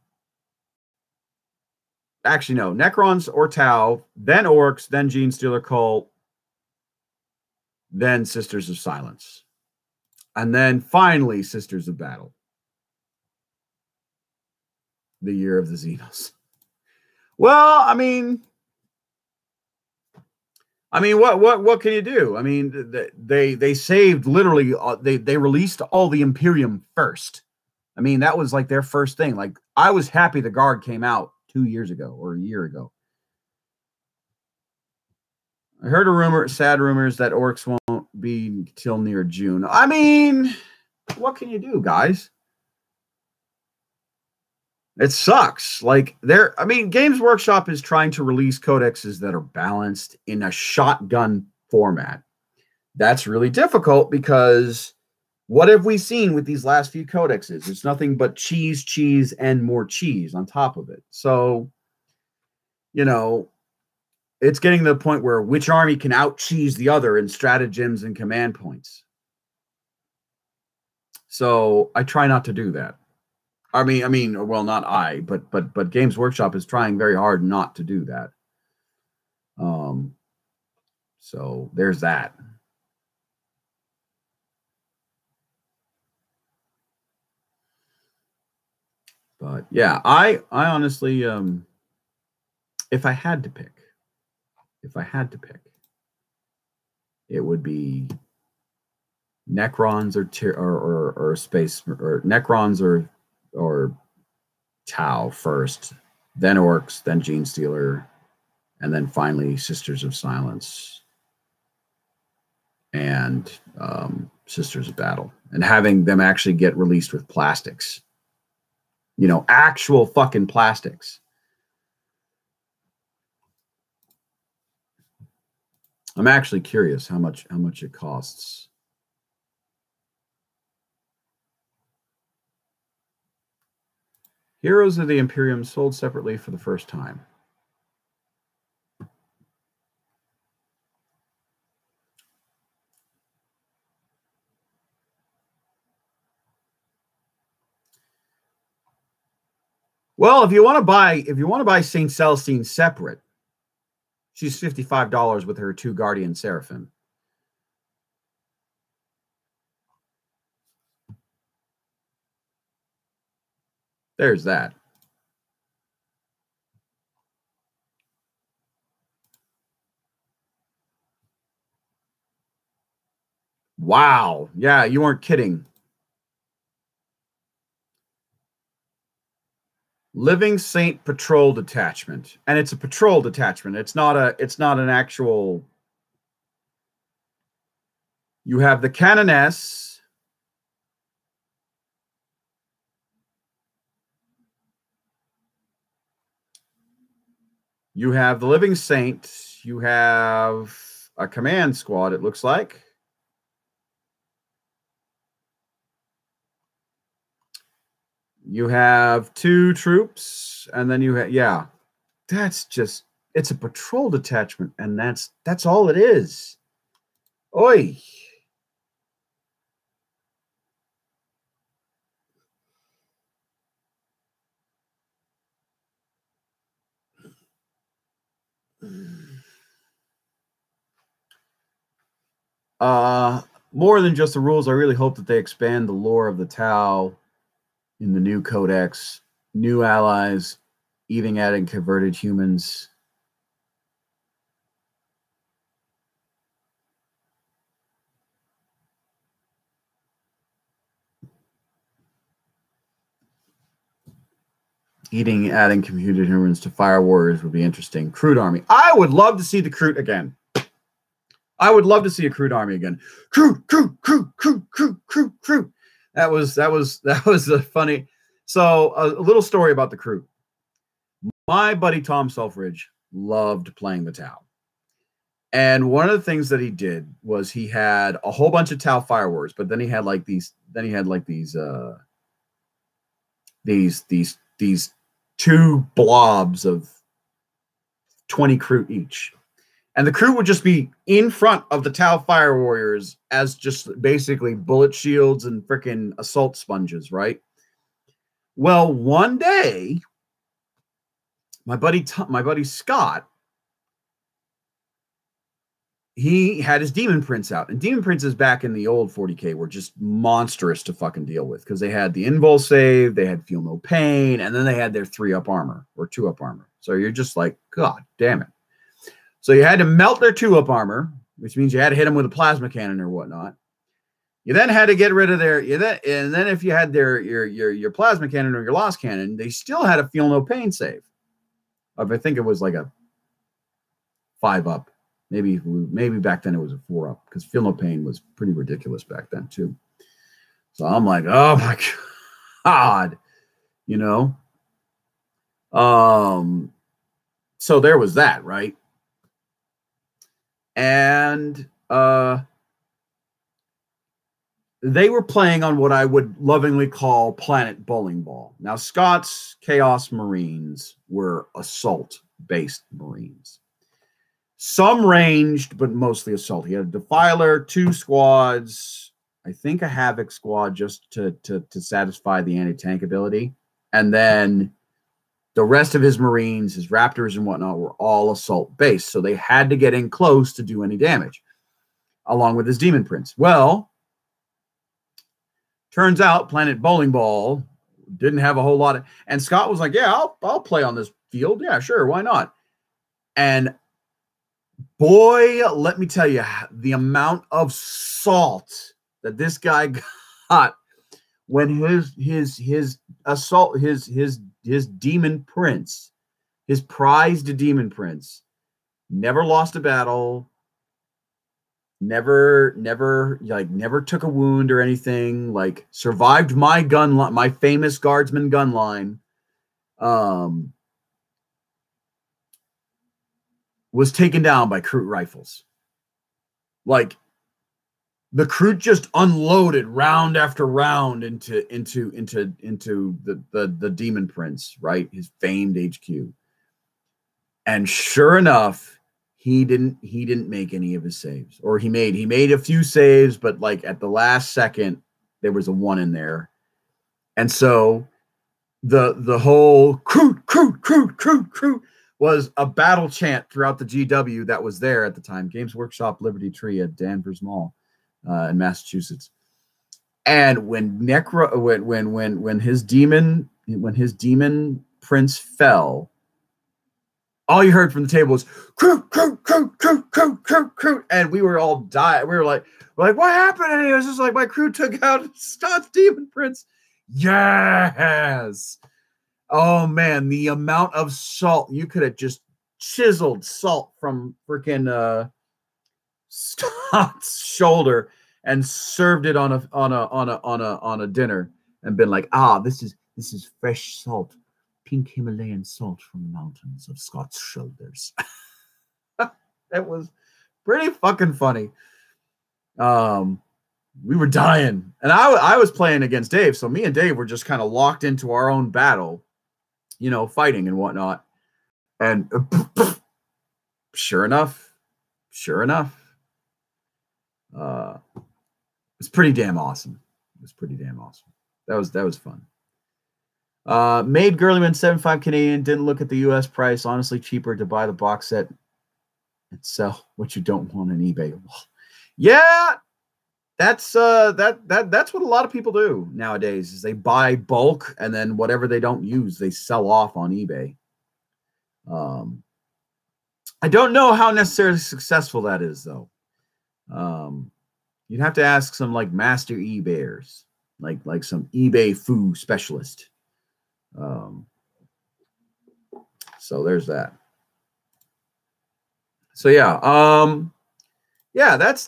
Actually, no, Necrons or Tau, then Orcs, then Gene Stealer Cult, then Sisters of Silence. And then finally, Sisters of Battle. The year of the Xenos. Well, I mean, what can you do? I mean, they saved literally. They released all the Imperium first. I mean, that was like their first thing. Like, I was happy the Guard came out 2 years ago or a year ago. I heard a rumor, sad rumors, that Orcs won't be till near June. I mean, what can you do, guys? It sucks. Like, Games Workshop is trying to release codexes that are balanced in a shotgun format. That's really difficult because what have we seen with these last few codexes? It's nothing but cheese, and more cheese on top of it. So, it's getting to the point where which army can out-cheese the other in stratagems and command points. So I try not to do that. I mean, well, not I, but Games Workshop is trying very hard not to do that. So there's that. But yeah, I honestly, if I had to pick, it would be Necrons or space, or Necrons or Tau first, then Orcs, then Gene Stealer, and then finally Sisters of Silence and Sisters of Battle, and having them actually get released with plastics. Actual fucking plastics. I'm actually curious how much it costs. Heroes of the Imperium sold separately for the first time. Well, if you want to buy Saint Celestine separate, she's $55 with her 2 Guardian Seraphim. There's that. Wow. Wow. Yeah, you weren't kidding. Living Saint Patrol Detachment. And it's a patrol detachment. It's not an actual. You have the Canoness. You have the Living Saint. You have a command squad, it looks like. You have 2 troops, and then you have, yeah. That's just, it's a patrol detachment, and that's all it is. Oi. More than just the rules, I really hope that they expand the lore of the Tau in the new codex, new allies, even adding converted humans. Adding computed humans to Fire Warriors would be interesting. Crude army. I would love to see the Crude again. I would love to see a Crude army again. Crude. That was a funny. So a little story about the Crude. My buddy Tom Selfridge loved playing the Tau. And one of the things that he did was he had a whole bunch of Tau Fire Warriors, but then he had like these 2 blobs of 20 crew each. And the crew would just be in front of the Tau Fire Warriors as just basically bullet shields and freaking assault sponges, right? Well, one day, my buddy Scott, he had his Demon Prince out. And Demon Princes back in the old 40K were just monstrous to fucking deal with because they had the invul save, they had feel no pain, and then they had their 3-up armor or 2-up armor. So you're just like, God damn it. So you had to melt their 2-up armor, which means you had to hit them with a plasma cannon or whatnot. You then had to get rid of and then if you had your plasma cannon or your lost cannon, they still had a feel no pain save. I think it was like a 5-up. Maybe back then it was a 4-up because feel no pain was pretty ridiculous back then too. So I'm like, oh my God, you know. So there was that, right? And they were playing on what I would lovingly call Planet Bowling Ball. Now, Scott's Chaos Marines were assault-based Marines. Some ranged, but mostly assault. He had a Defiler, 2 squads, I think a Havoc squad just to satisfy the anti-tank ability. And then the rest of his Marines, his Raptors and whatnot, were all assault-based. So they had to get in close to do any damage, along with his Demon Prince. Well, turns out Planet Bowling Ball didn't have a whole lot of... And Scott was like, yeah, I'll play on this field. Yeah, sure, why not? And boy, let me tell you, the amount of salt that this guy got when his assault, his Demon Prince, his prized Demon Prince, never lost a battle, never took a wound or anything, like survived my famous guardsman gun line, was taken down by Kroot rifles. Like, the Kroot just unloaded round after round into the Demon Prince, right? His famed HQ. And sure enough, he didn't make any of his saves. Or he made a few saves, but like at the last second, there was a 1 in there. And so the whole Kroot was a battle chant throughout the GW that was there at the time. Games Workshop Liberty Tree at Danvers Mall in Massachusetts. And when his demon prince fell, all you heard from the table was crew, crew, crew, crew, crew, crew, crew, and we were all dying. We were like, what happened? And he was just like, my crew took out Scott's Demon Prince. Yes. Oh man, the amount of salt you could have just chiseled salt from freaking Scott's shoulder and served it on a dinner and been like, this is fresh salt, pink Himalayan salt from the mountains of Scott's shoulders. That was pretty fucking funny. We were dying, and I was playing against Dave, so me and Dave were just kind of locked into our own battle, fighting and whatnot. And sure enough, it's pretty damn awesome. That was fun. Made Girlyman 75 Canadian, didn't look at the US price. Honestly, cheaper to buy the box set and sell what you don't want on eBay. Yeah, that's what a lot of people do nowadays is they buy bulk and then whatever they don't use, they sell off on eBay. I don't know how necessarily successful that is though. You'd have to ask some like master eBayers, like some eBay foo specialist. So there's that. So yeah, that's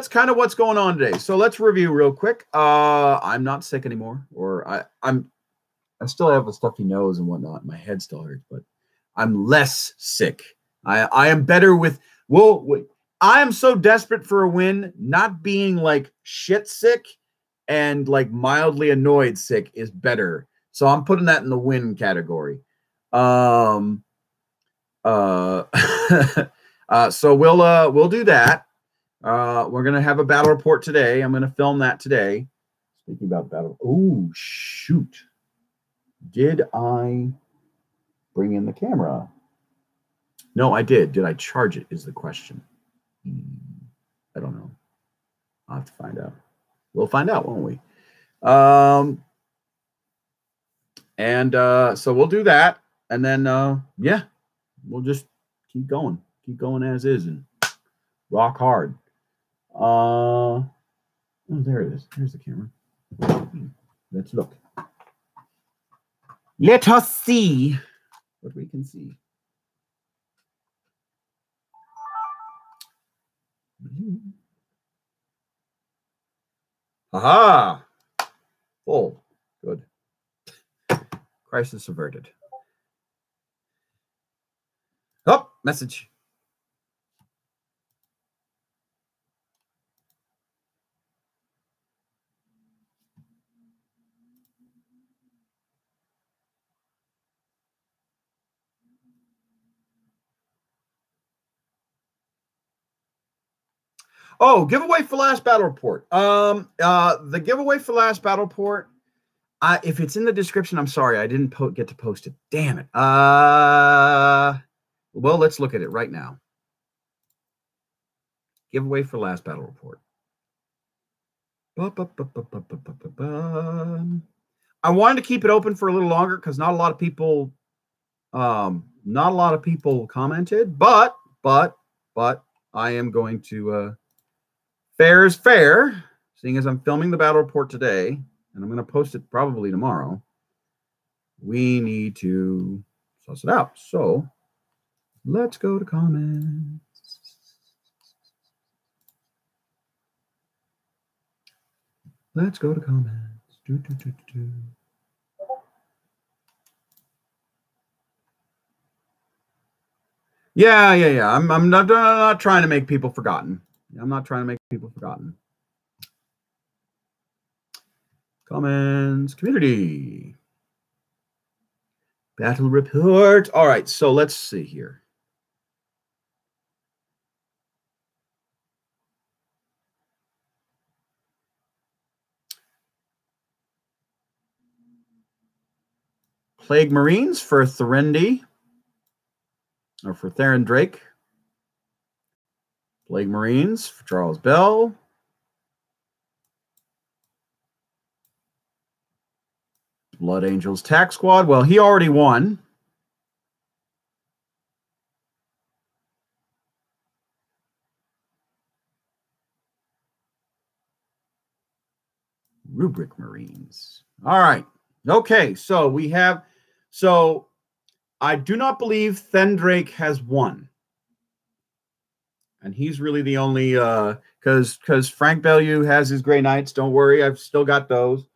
kind of what's going on today. So let's review real quick. I'm not sick anymore, or I still have a stuffy nose and whatnot. My head still hurts, but I'm less sick. I am better with. I am so desperate for a win. Not being like shit sick and like mildly annoyed sick is better. So I'm putting that in the win category. So we'll do that. We're gonna have a battle report today. I'm gonna film that today. Speaking about battle. Oh shoot! Did I bring in the camera? No, I did. Did I charge it? Is the question. I don't know. I'll have to find out. We'll find out, won't we? So we'll do that, and then yeah, we'll just keep going as is, and rock hard. Oh, there it is. Here's the camera. Let's look. Let us see what we can see. Aha! Full. Good. Crisis averted. Oh, message. Oh, giveaway for last battle report. The giveaway for last battle report. If it's in the description, I'm sorry, I didn't get to post it. Damn it. Well, let's look at it right now. Giveaway for last battle report. I wanted to keep it open for a little longer because not a lot of people commented, but I am going to fair is fair, seeing as I'm filming the battle report today, and I'm going to post it probably tomorrow. We need to suss it out. So let's go to comments. Let's go to comments. Yeah. I'm not trying to make people forgotten. Comments, community. Battle report. All right, so let's see here. Plague Marines for Therendi, or for Theron Drake. Plague Marines for Charles Bell. Blood Angels Tac Squad. Well, he already won. Rubric Marines. All right. Okay, so we have... So I do not believe Thendrake has one. And he's really the only... Because Frank Bellew has his Grey Knights. Don't worry, I've still got those.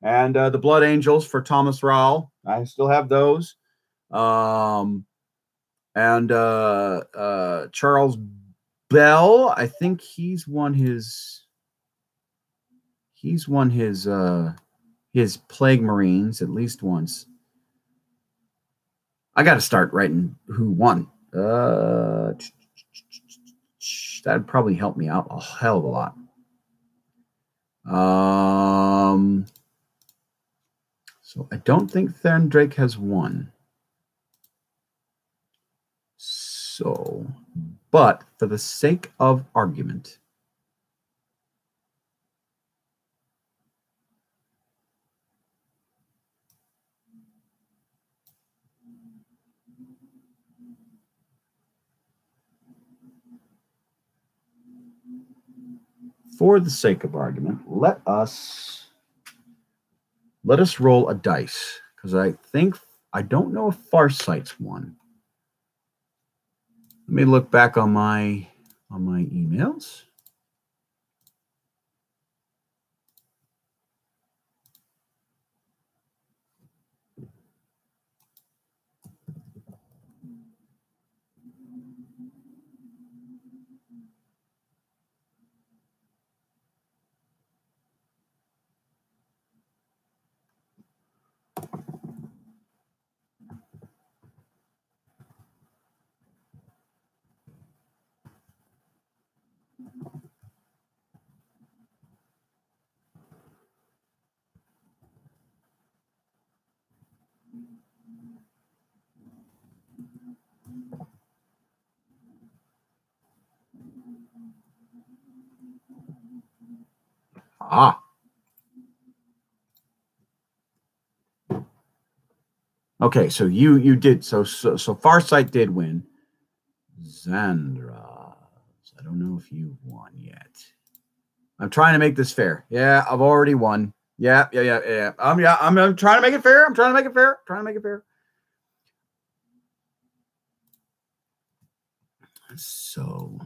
And the Blood Angels for Thomas Rowell. I still have those. And Charles Bell, I think he's won his Plague Marines at least once. I got to start writing who won. That'd probably help me out a hell of a lot. So I don't think Thendrake has won. So, but for the sake of argument, let us roll a dice, because I don't know if Farsight's won. Let me look back on my emails. Okay, so you did so Farsight did win. Zandra, I don't know if you've won yet. I'm trying to make this fair. Yeah, I've already won. Yeah. I'm trying to make it fair. So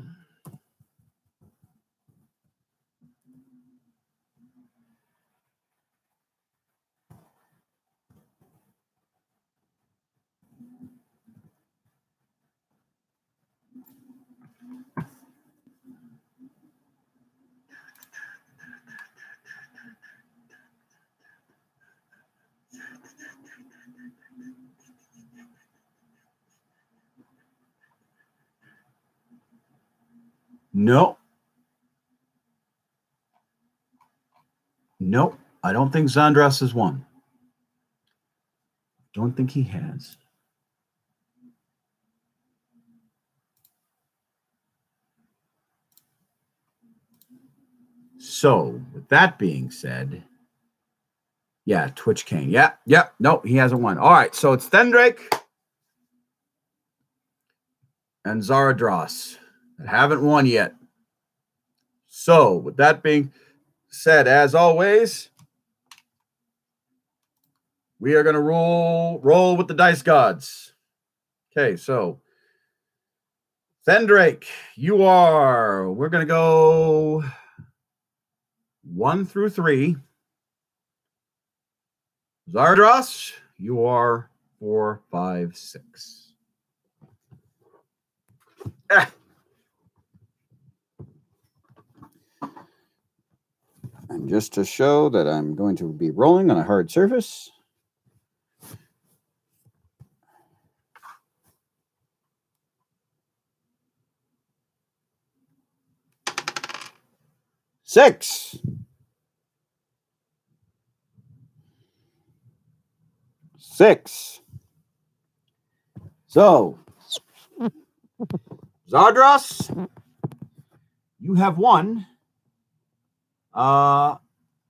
no, I don't think Zandras has won. Don't think he has. So, with that being said, yeah, Twitch Kane. Yeah. No, he hasn't won. All right, so it's Thendrake and Zaradras that haven't won yet. So, with that being said, as always, we are going to roll with the dice gods. Okay, so Thendrake, we're going to go 1 through 3. Zaradras, you are 4, 5, 6. And just to show that I'm going to be rolling on a hard surface. Six. So, Zardras, you have won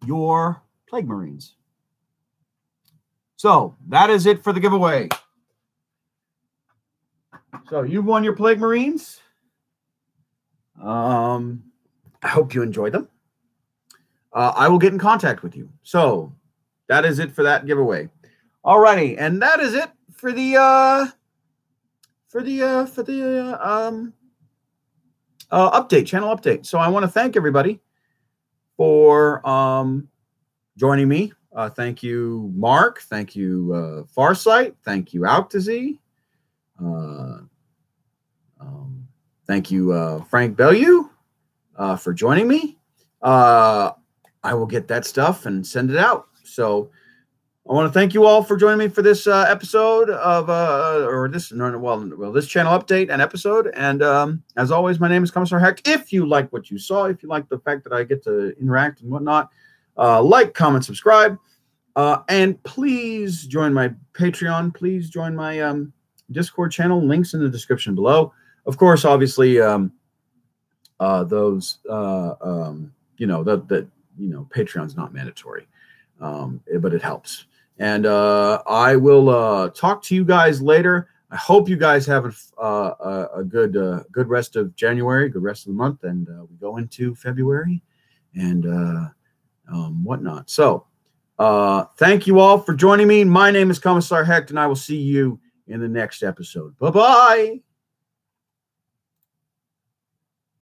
your Plague Marines. So, that is it for the giveaway. So, you've won your Plague Marines. I hope you enjoyed them. I will get in contact with you. So that is it for that giveaway. Alrighty, and that is it for the update, channel update. So I want to thank everybody for joining me. Thank you, Mark. Thank you, Farsight. Thank you, Alctazy. Thank you, Frank Bellew, for joining me. I will get that stuff and send it out. So I want to thank you all for joining me for this episode of this channel update and episode. And as always, my name is Commissar Hecht. If you like what you saw, if you like the fact that I get to interact and whatnot, like, comment, subscribe, and please join my Patreon. Please join my Discord channel. Links in the description below. Of course, obviously, Patreon's not mandatory, but it helps. And I will talk to you guys later. I hope you guys have a good rest of January, good rest of the month, and we go into February and whatnot. So thank you all for joining me. My name is Commissar Hecht, and I will see you in the next episode. Bye-bye.